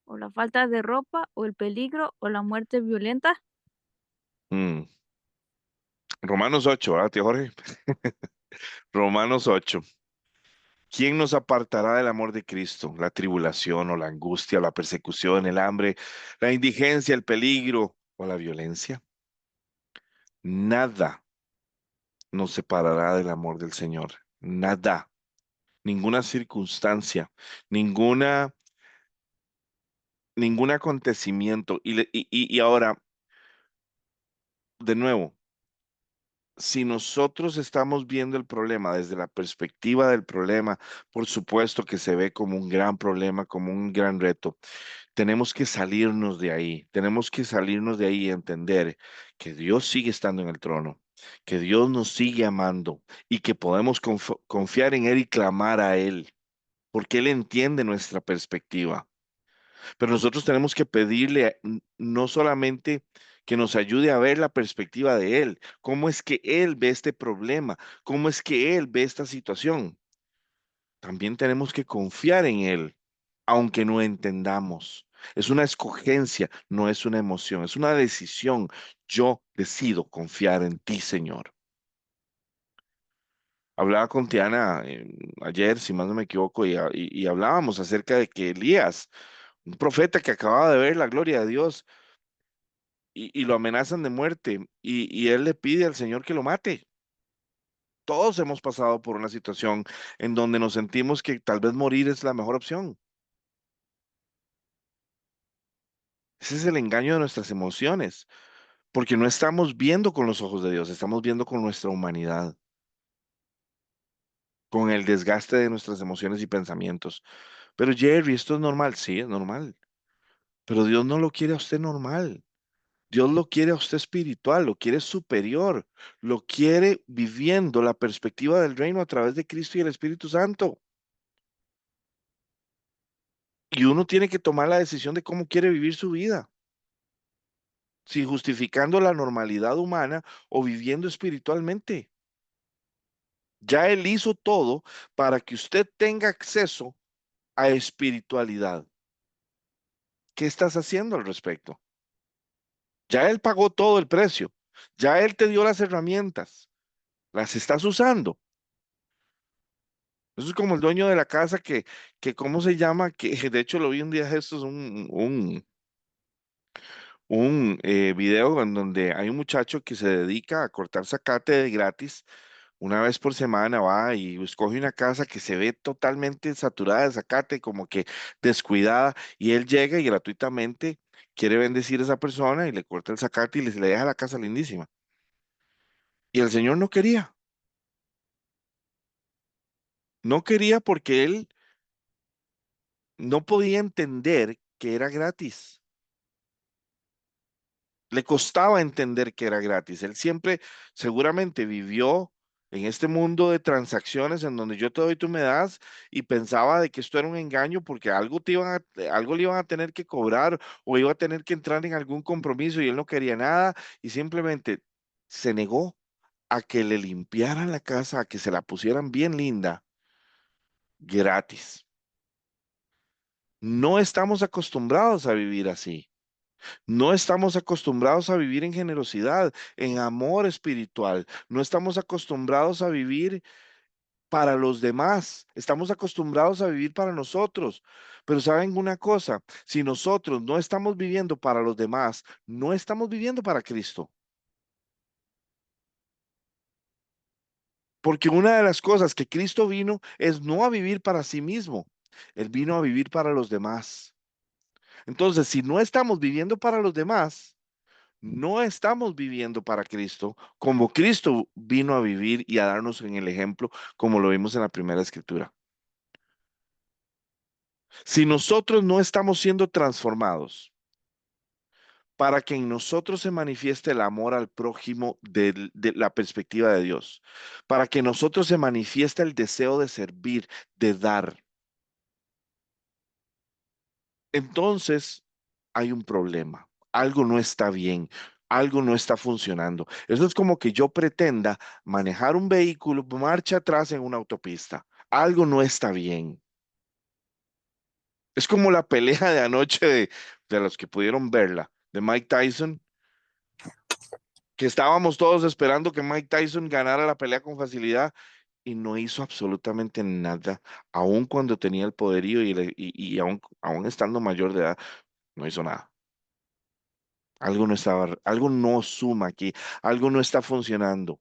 o la falta de ropa o el peligro o la muerte violenta? Mm. Romanos 8, ¿verdad, tío Jorge? Romanos 8. ¿Quién nos apartará del amor de Cristo? La tribulación o la angustia o la persecución, el hambre, la indigencia, el peligro o la violencia. Nada nos separará del amor del Señor. Nada, ninguna circunstancia, ninguna, ningún acontecimiento. Y ahora, de nuevo, si nosotros estamos viendo el problema desde la perspectiva del problema, por supuesto que se ve como un gran problema, como un gran reto. Tenemos que salirnos de ahí, tenemos que salirnos de ahí y entender que Dios sigue estando en el trono, que Dios nos sigue amando y que podemos confiar en Él y clamar a Él, porque Él entiende nuestra perspectiva. Pero nosotros tenemos que pedirle no solamente que nos ayude a ver la perspectiva de Él, cómo es que Él ve este problema, cómo es que Él ve esta situación. También tenemos que confiar en Él, aunque no entendamos. Es una escogencia, no es una emoción, es una decisión. Yo decido confiar en ti, Señor. Hablaba con Tiana ayer, si más no me equivoco, y hablábamos acerca de que Elías, un profeta que acababa de ver la gloria de Dios, y lo amenazan de muerte, y él le pide al Señor que lo mate. Todos hemos pasado por una situación en donde nos sentimos que tal vez morir es la mejor opción. Ese es el engaño de nuestras emociones, porque no estamos viendo con los ojos de Dios, estamos viendo con nuestra humanidad, con el desgaste de nuestras emociones y pensamientos. Pero Jerry, ¿esto es normal? Sí, es normal. Pero Dios no lo quiere a usted normal. Dios lo quiere a usted espiritual, lo quiere superior, lo quiere viviendo la perspectiva del reino a través de Cristo y el Espíritu Santo. Y uno tiene que tomar la decisión de cómo quiere vivir su vida, si justificando la normalidad humana o viviendo espiritualmente. Ya Él hizo todo para que usted tenga acceso a espiritualidad. ¿Qué estás haciendo al respecto? Ya Él pagó todo el precio. Ya Él te dio las herramientas. ¿Las estás usando? Eso es como el dueño de la casa que ¿cómo se llama? Que de hecho lo vi un día, esto es un video en donde hay un muchacho que se dedica a cortar zacate de gratis. Una vez por semana va y escoge una casa que se ve totalmente saturada de zacate, como que descuidada, y él llega y gratuitamente quiere bendecir a esa persona y le corta el zacate y le deja la casa lindísima. Y el señor no quería, no quería porque él no podía entender que era gratis. Le costaba entender que era gratis. Él siempre seguramente vivió en este mundo de transacciones en donde yo te doy, tú me das, y pensaba de que esto era un engaño porque algo algo le iban a tener que cobrar o iba a tener que entrar en algún compromiso y él no quería nada y simplemente se negó a que le limpiaran la casa, a que se la pusieran bien linda, gratis. No estamos acostumbrados a vivir así. No estamos acostumbrados a vivir en generosidad, en amor espiritual. No estamos acostumbrados a vivir para los demás. Estamos acostumbrados a vivir para nosotros. Pero saben una cosa, si nosotros no estamos viviendo para los demás, no estamos viviendo para Cristo. Porque una de las cosas que Cristo vino es no a vivir para sí mismo. Él vino a vivir para los demás. Entonces, si no estamos viviendo para los demás, no estamos viviendo para Cristo como Cristo vino a vivir y a darnos en el ejemplo, como lo vimos en la primera escritura. Si nosotros no estamos siendo transformados para que en nosotros se manifieste el amor al prójimo de la perspectiva de Dios, para que en nosotros se manifieste el deseo de servir, de dar, entonces hay un problema. Algo no está bien, algo no está funcionando. Eso es como que yo pretenda manejar un vehículo marcha atrás en una autopista. Algo no está bien. Es como la pelea de anoche de los que pudieron verla, de Mike Tyson, que estábamos todos esperando que Mike Tyson ganara la pelea con facilidad y no hizo absolutamente nada, aun cuando tenía el poderío y aun estando mayor de edad, no hizo nada. Algo no suma aquí, algo no está funcionando.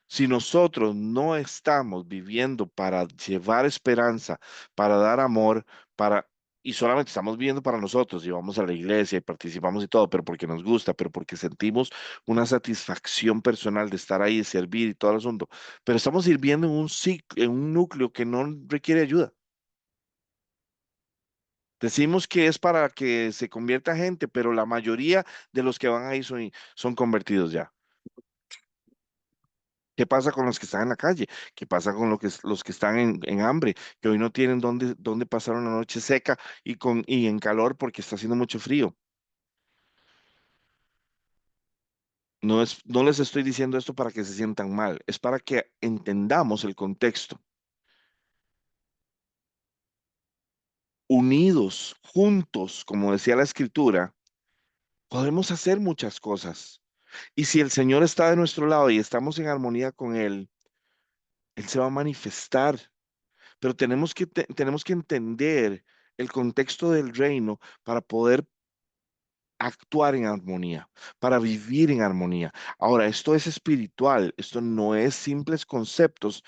Si nosotros no estamos viviendo para llevar esperanza, para dar amor, y solamente estamos viviendo para nosotros, y vamos a la iglesia y participamos y todo, pero porque nos gusta, pero porque sentimos una satisfacción personal de estar ahí, de servir y todo el asunto, pero estamos sirviendo en un ciclo, en un núcleo que no requiere ayuda. Decimos que es para que se convierta gente, pero la mayoría de los que van ahí son convertidos ya. ¿Qué pasa con los que están en la calle? ¿Qué pasa con los que están en hambre? Que hoy no tienen dónde pasar una noche seca y en calor porque está haciendo mucho frío. No les estoy diciendo esto para que se sientan mal, es para que entendamos el contexto. Unidos, juntos, como decía la escritura, podemos hacer muchas cosas. Y si el Señor está de nuestro lado y estamos en armonía con Él, Él se va a manifestar. Pero tenemos que entender el contexto del reino para poder actuar en armonía, para vivir en armonía. Ahora, esto es espiritual, esto no es simples conceptos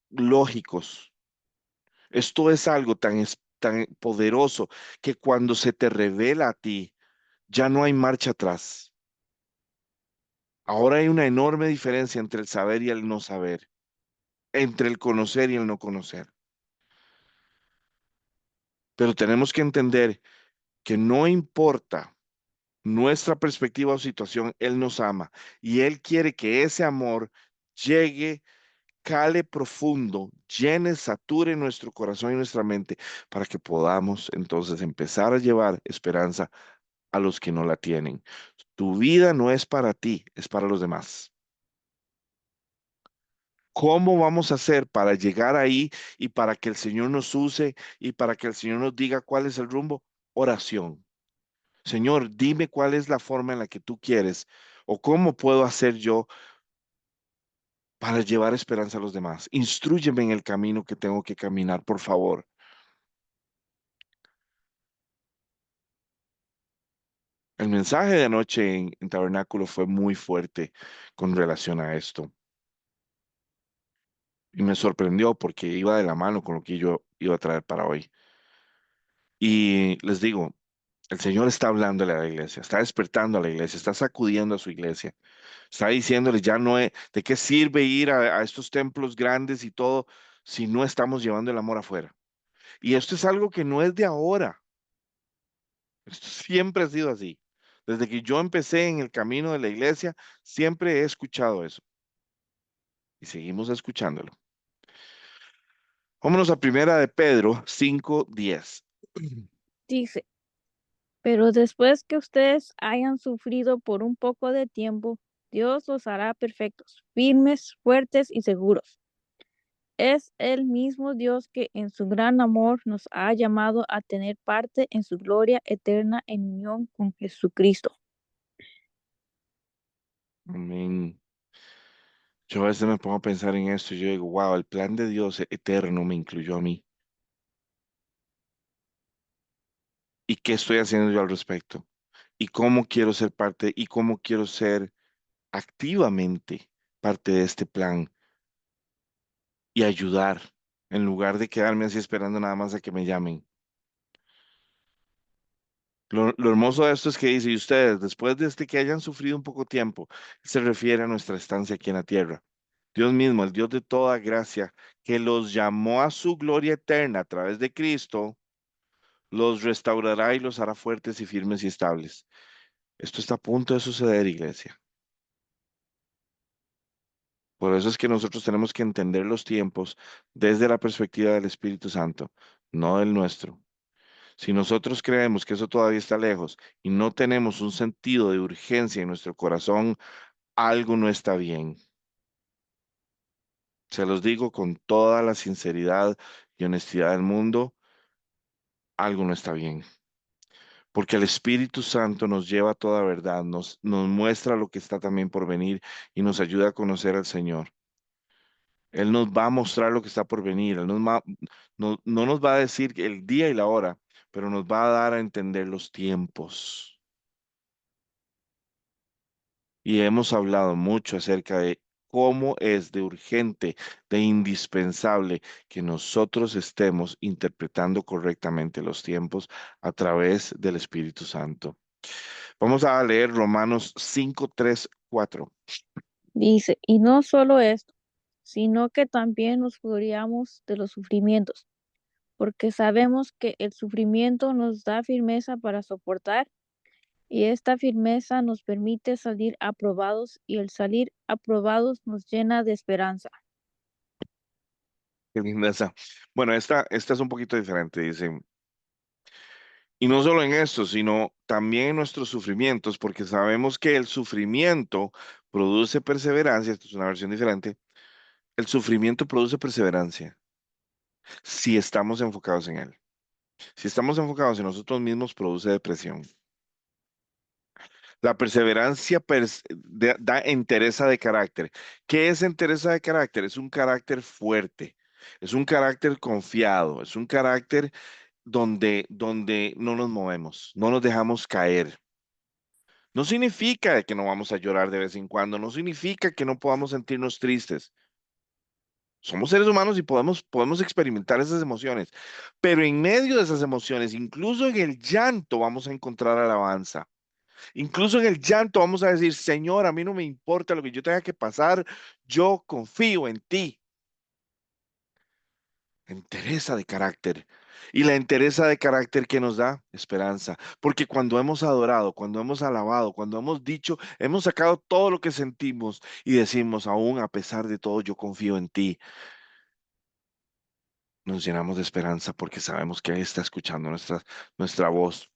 lógicos. Esto es algo tan poderoso que cuando se te revela a ti, ya no hay marcha atrás. Ahora hay una enorme diferencia entre el saber y el no saber, entre el conocer y el no conocer. Pero tenemos que entender que no importa nuestra perspectiva o situación, Él nos ama y Él quiere que ese amor llegue, cale profundo, llene, sature nuestro corazón y nuestra mente para que podamos entonces empezar a llevar esperanza a los que no la tienen. Tu vida no es para ti, es para los demás. ¿Cómo vamos a hacer para llegar ahí y para que el Señor nos use y para que el Señor nos diga cuál es el rumbo? Oración. Señor, dime cuál es la forma en la que tú quieres o cómo puedo hacer yo para llevar esperanza a los demás. Instrúyeme en el camino que tengo que caminar, por favor. El mensaje de anoche en Tabernáculo fue muy fuerte con relación a esto. Y me sorprendió porque iba de la mano con lo que yo iba a traer para hoy. Y les digo, el Señor está hablándole a la iglesia, está despertando a la iglesia, está sacudiendo a su iglesia, está diciéndole, ya no es, ¿de qué sirve ir a estos templos grandes y todo si no estamos llevando el amor afuera? Y esto es algo que no es de ahora, esto siempre ha sido así. Desde que yo empecé en el camino de la iglesia, siempre he escuchado eso y seguimos escuchándolo. Vámonos a primera de Pedro 5:10. Dice, pero después que ustedes hayan sufrido por un poco de tiempo, Dios los hará perfectos, firmes, fuertes y seguros. Es el mismo Dios que en su gran amor nos ha llamado a tener parte en su gloria eterna en unión con Jesucristo. Amén. Yo a veces me pongo a pensar en esto y yo digo, wow, el plan de Dios eterno me incluyó a mí. ¿Y qué estoy haciendo yo al respecto? ¿Y cómo quiero ser parte y cómo quiero ser activamente parte de este plan y ayudar en lugar de quedarme así esperando nada más a que me llamen? Lo hermoso de esto es que dice, y ustedes, después de este que hayan sufrido un poco tiempo, se refiere a nuestra estancia aquí en la tierra. Dios mismo, el Dios de toda gracia, que los llamó a su gloria eterna a través de Cristo, los restaurará y los hará fuertes y firmes y estables. Esto está a punto de suceder, iglesia. Por eso es que nosotros tenemos que entender los tiempos desde la perspectiva del Espíritu Santo, no del nuestro. Si nosotros creemos que eso todavía está lejos y no tenemos un sentido de urgencia en nuestro corazón, algo no está bien. Se los digo con toda la sinceridad y honestidad del mundo, algo no está bien. Porque el Espíritu Santo nos lleva a toda verdad, nos muestra lo que está también por venir y nos ayuda a conocer al Señor. Él nos va a mostrar lo que está por venir. Él no nos va a decir el día y la hora, pero nos va a dar a entender los tiempos. Y hemos hablado mucho acerca de cómo es de urgente, de indispensable que nosotros estemos interpretando correctamente los tiempos a través del Espíritu Santo. Vamos a leer Romanos 5:3-4. Dice, y no solo esto, sino que también nos gloriamos de los sufrimientos, porque sabemos que el sufrimiento nos da firmeza para soportar, y esta firmeza nos permite salir aprobados, y el salir aprobados nos llena de esperanza. Qué linda esa. Bueno, esta es un poquito diferente, dice. Y no solo en esto, sino también en nuestros sufrimientos, porque sabemos que el sufrimiento produce perseverancia. Esto es una versión diferente. El sufrimiento produce perseverancia si estamos enfocados en él. Si estamos enfocados en nosotros mismos, produce depresión. La perseverancia da entereza de carácter. ¿Qué es entereza de carácter? Es un carácter fuerte, es un carácter confiado, es un carácter donde no nos movemos, no nos dejamos caer. No significa que no vamos a llorar de vez en cuando, no significa que no podamos sentirnos tristes. Somos seres humanos y podemos experimentar esas emociones, pero en medio de esas emociones, incluso en el llanto, vamos a encontrar alabanza. Incluso en el llanto vamos a decir, Señor, a mí no me importa lo que yo tenga que pasar, yo confío en ti. Entereza de carácter. Y la entereza de carácter que nos da esperanza, porque cuando hemos adorado, cuando hemos alabado, cuando hemos dicho, hemos sacado todo lo que sentimos y decimos, aún a pesar de todo, yo confío en ti, nos llenamos de esperanza porque sabemos que Él está escuchando nuestra voz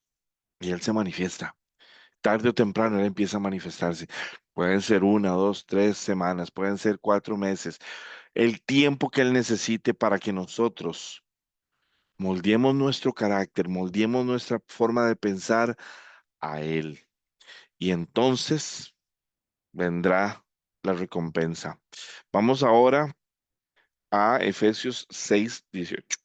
y Él se manifiesta. Tarde o temprano Él empieza a manifestarse. Pueden ser 1, 2, 3 semanas, pueden ser 4 meses, el tiempo que Él necesite para que nosotros moldeemos nuestro carácter, moldeemos nuestra forma de pensar a Él. Y entonces vendrá la recompensa. Vamos ahora a Efesios 6:18.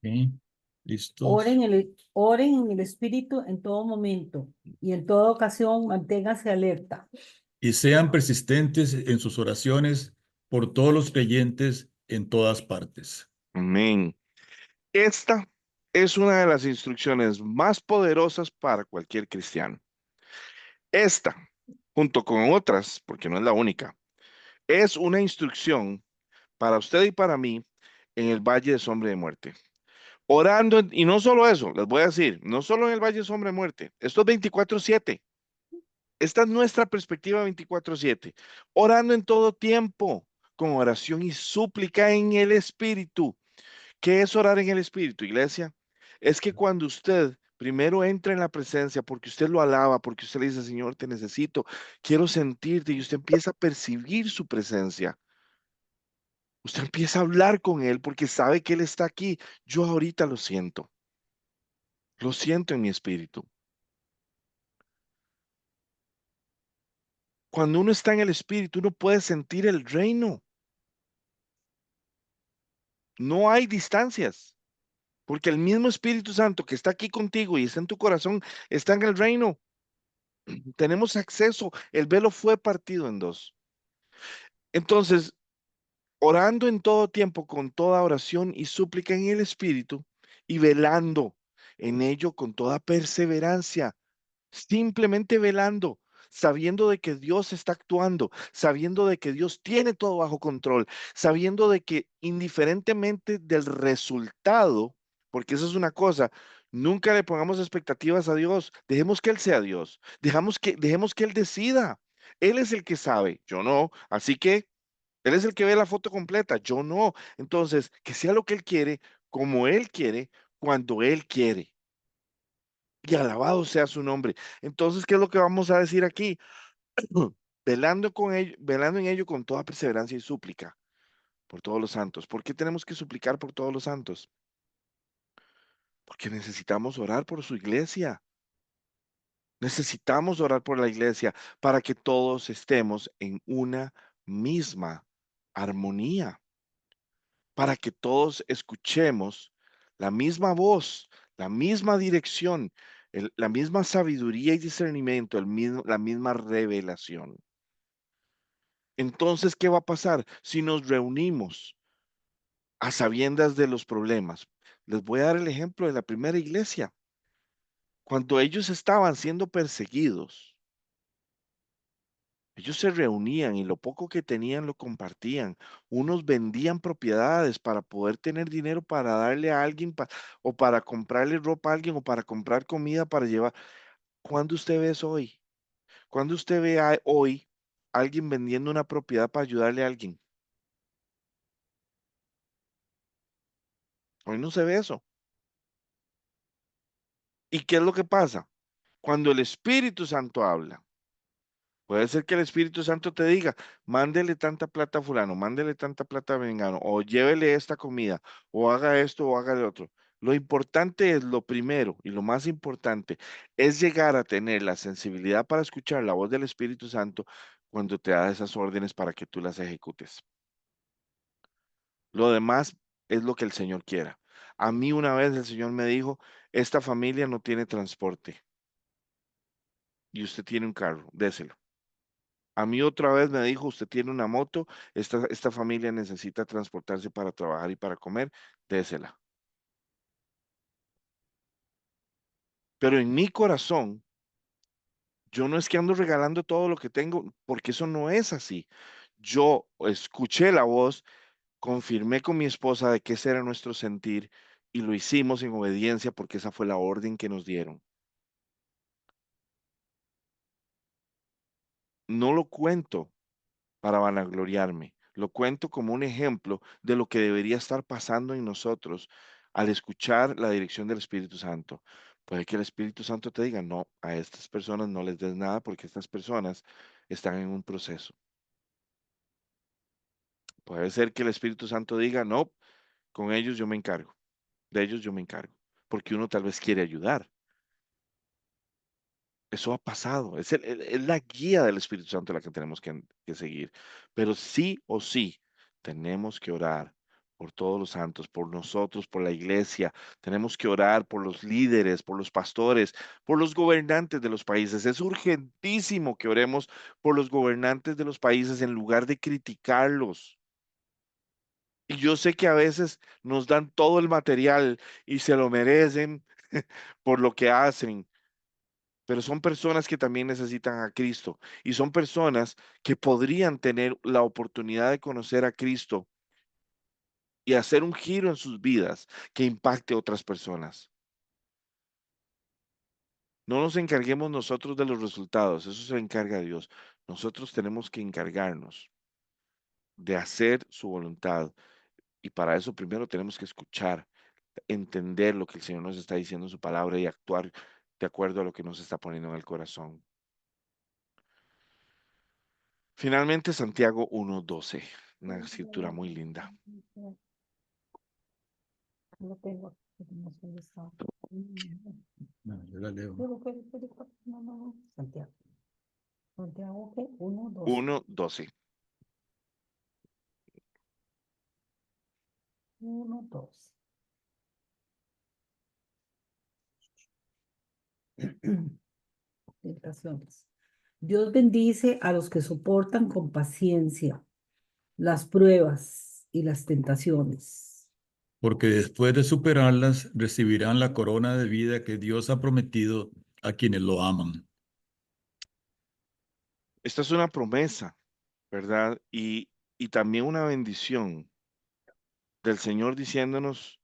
Ok, listos. Oren en el Espíritu en todo momento y en toda ocasión manténganse alerta. Y sean persistentes en sus oraciones por todos los creyentes en todas partes. Amén. Esta es una de las instrucciones más poderosas para cualquier cristiano. Esta, junto con otras, porque no es la única, es una instrucción para usted y para mí en el valle de sombra de muerte. Orando, y no solo eso, les voy a decir, no solo en el valle de sombra de muerte, esto es 24/7. Esta es nuestra perspectiva 24/7. Orando en todo tiempo, con oración y súplica en el Espíritu. ¿Qué es orar en el Espíritu, iglesia? Es que cuando usted primero entra en la presencia, porque usted lo alaba, porque usted le dice, Señor, te necesito, quiero sentirte, y usted empieza a percibir su presencia. Usted empieza a hablar con Él porque sabe que Él está aquí. Yo ahorita lo siento en mi espíritu. Cuando uno está en el Espíritu, uno puede sentir el reino. No hay distancias, porque el mismo Espíritu Santo que está aquí contigo y está en tu corazón, está en el reino. Tenemos acceso, el velo fue partido en dos. Entonces, orando en todo tiempo, con toda oración y súplica en el Espíritu, y velando en ello con toda perseverancia, simplemente velando, sabiendo de que Dios está actuando, sabiendo de que Dios tiene todo bajo control, sabiendo de que indiferentemente del resultado, porque eso es una cosa, nunca le pongamos expectativas a Dios, dejemos que Él sea Dios, dejemos que Él decida. Él es el que sabe, yo no, así que Él es el que ve la foto completa, yo no. Entonces, que sea lo que Él quiere, como Él quiere, cuando Él quiere. Y alabado sea su nombre. Entonces, ¿qué es lo que vamos a decir aquí? Velando en ello con toda perseverancia y súplica por todos los santos. ¿Por qué tenemos que suplicar por todos los santos? Porque necesitamos orar por su iglesia. Necesitamos orar por la iglesia para que todos estemos en una misma armonía, para que todos escuchemos la misma voz, la misma dirección, la misma sabiduría y discernimiento, la misma revelación. Entonces, ¿qué va a pasar si nos reunimos a sabiendas de los problemas? Les voy a dar el ejemplo de la primera iglesia. Cuando ellos estaban siendo perseguidos, ellos se reunían y lo poco que tenían lo compartían. Unos vendían propiedades para poder tener dinero para darle a alguien o para comprarle ropa a alguien o para comprar comida para llevar. ¿Cuándo usted ve eso hoy? ¿Cuándo usted ve hoy alguien vendiendo una propiedad para ayudarle a alguien? Hoy no se ve eso. ¿Y qué es lo que pasa? Cuando el Espíritu Santo habla, puede ser que el Espíritu Santo te diga, mándele tanta plata a fulano, mándele tanta plata a vengano, o llévele esta comida, o haga esto, o haga lo otro. Lo importante es lo primero y lo más importante es llegar a tener la sensibilidad para escuchar la voz del Espíritu Santo cuando te da esas órdenes para que tú las ejecutes. Lo demás es lo que el Señor quiera. A mí una vez el Señor me dijo, esta familia no tiene transporte y usted tiene un carro, déselo. A mí otra vez me dijo, usted tiene una moto, esta familia necesita transportarse para trabajar y para comer, désela. Pero en mi corazón, Yo no es que ando regalando todo lo que tengo, porque eso no es así. Yo escuché la voz, confirmé con mi esposa de que ese era nuestro sentir y lo hicimos en obediencia porque esa fue la orden que nos dieron. No lo cuento para vanagloriarme, lo cuento como un ejemplo de lo que debería estar pasando en nosotros al escuchar la dirección del Espíritu Santo. Puede que el Espíritu Santo te diga, no, a estas personas no les des nada porque estas personas están en un proceso. Puede ser que el Espíritu Santo diga, no, con ellos yo me encargo, de ellos yo me encargo, porque uno tal vez quiere ayudar. Eso ha pasado, es la guía del Espíritu Santo la que tenemos que seguir. Pero sí o sí tenemos que orar por todos los santos, por nosotros, por la iglesia. Tenemos que orar por los líderes, por los pastores, por los gobernantes de los países. Es urgentísimo que oremos por los gobernantes de los países en lugar de criticarlos. Y yo sé que a veces nos dan todo el material y se lo merecen por lo que hacen, pero son personas que también necesitan a Cristo y son personas que podrían tener la oportunidad de conocer a Cristo y hacer un giro en sus vidas que impacte a otras personas. No nos encarguemos nosotros de los resultados, eso se encarga Dios. Nosotros tenemos que encargarnos de hacer su voluntad y para eso primero tenemos que escuchar, entender lo que el Señor nos está diciendo en su palabra y actuar de acuerdo a lo que nos está poniendo en el corazón. Finalmente, Santiago 1:12, una escritura muy linda. Lo tengo aquí, no sé dónde está. No, yo la leo. No, Santiago. Santiago, ¿qué? 1:12. 1:12. 1:12. Tentaciones. Dios bendice a los que soportan con paciencia las pruebas y las tentaciones. Porque después de superarlas recibirán la corona de vida que Dios ha prometido a quienes lo aman. Esta es una promesa, ¿verdad? Y también una bendición del Señor diciéndonos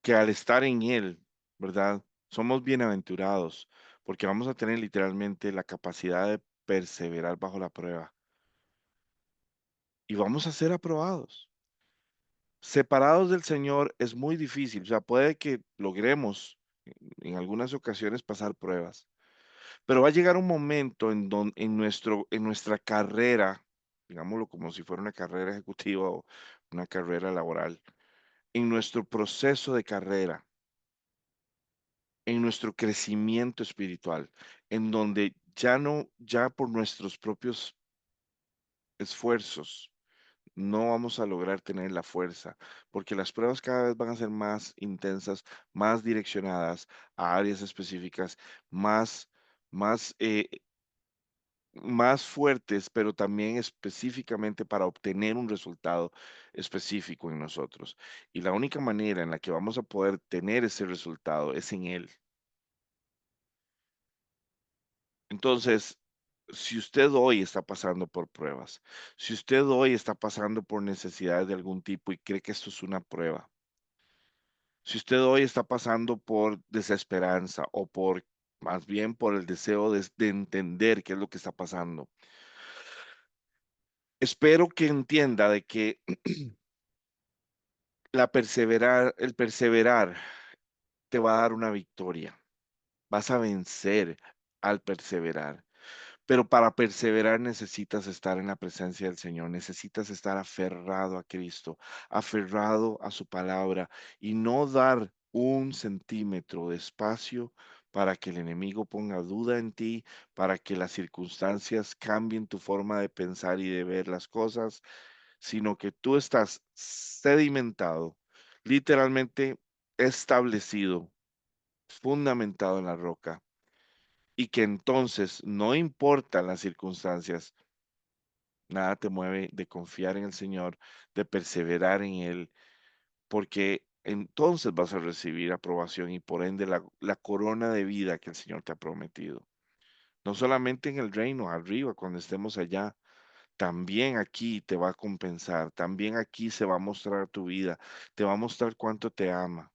que al estar en Él, ¿verdad? Somos bienaventurados porque vamos a tener literalmente la capacidad de perseverar bajo la prueba y vamos a ser aprobados. Separados del Señor es muy difícil, o sea, puede que logremos en algunas ocasiones pasar pruebas, pero va a llegar un momento en donde en nuestra carrera, digámoslo como si fuera una carrera ejecutiva o una carrera laboral, en nuestro proceso de carrera, en nuestro crecimiento espiritual, en donde ya por nuestros propios esfuerzos, no vamos a lograr tener la fuerza, porque las pruebas cada vez van a ser más intensas, más direccionadas a áreas específicas, más, más, más fuertes, pero también específicamente para obtener un resultado específico en nosotros. Y la única manera en la que vamos a poder tener ese resultado es en Él. Entonces, si usted hoy está pasando por pruebas, si usted hoy está pasando por necesidades de algún tipo y cree que esto es una prueba, si usted hoy está pasando por desesperanza o por más bien por el deseo de entender qué es lo que está pasando, espero que entienda de que el perseverar te va a dar una victoria. Vas a vencer al perseverar. Pero para perseverar necesitas estar en la presencia del Señor, necesitas estar aferrado a Cristo, aferrado a su palabra y no dar un centímetro de espacio para que el enemigo ponga duda en ti, para que las circunstancias cambien tu forma de pensar y de ver las cosas, sino que tú estás sedimentado, literalmente establecido, fundamentado en la roca y que entonces no importan las circunstancias, nada te mueve de confiar en el Señor, de perseverar en Él, porque entonces vas a recibir aprobación y por ende la corona de vida que el Señor te ha prometido. no solamente en el reino, arriba, cuando estemos allá, también aquí te va a compensar, también aquí se va a mostrar tu vida, te va a mostrar cuánto te ama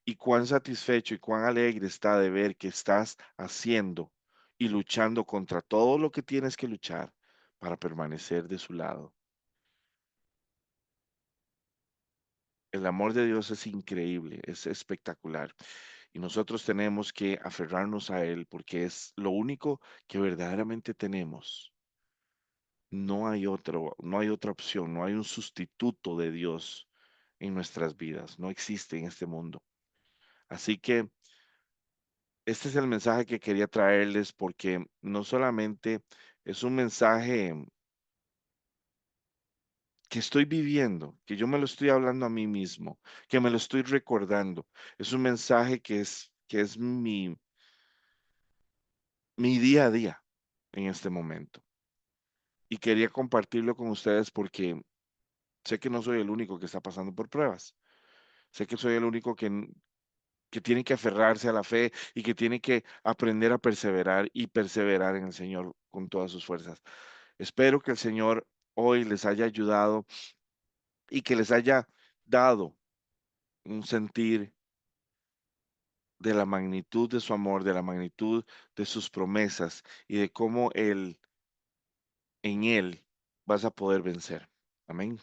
y cuán satisfecho y cuán alegre está de ver que estás haciendo y luchando contra todo lo que tienes que luchar para permanecer de su lado. El amor de Dios es increíble, es espectacular. Y nosotros tenemos que aferrarnos a Él porque es lo único que verdaderamente tenemos. No hay otra opción, no hay un sustituto de Dios en nuestras vidas, no existe en este mundo. Así que este es el mensaje que quería traerles porque no solamente es un mensaje que estoy viviendo, que yo me lo estoy hablando a mí mismo, que me lo estoy recordando. Es un mensaje que es mi día a día en este momento. Y quería compartirlo con ustedes porque sé que no soy el único que está pasando por pruebas. Sé que soy el único que tiene que aferrarse a la fe y que tiene que aprender a perseverar y perseverar en el Señor con todas sus fuerzas. Espero que el Señor hoy les haya ayudado y que les haya dado un sentir de la magnitud de su amor, de la magnitud de sus promesas y de cómo en Él vas a poder vencer. Amén.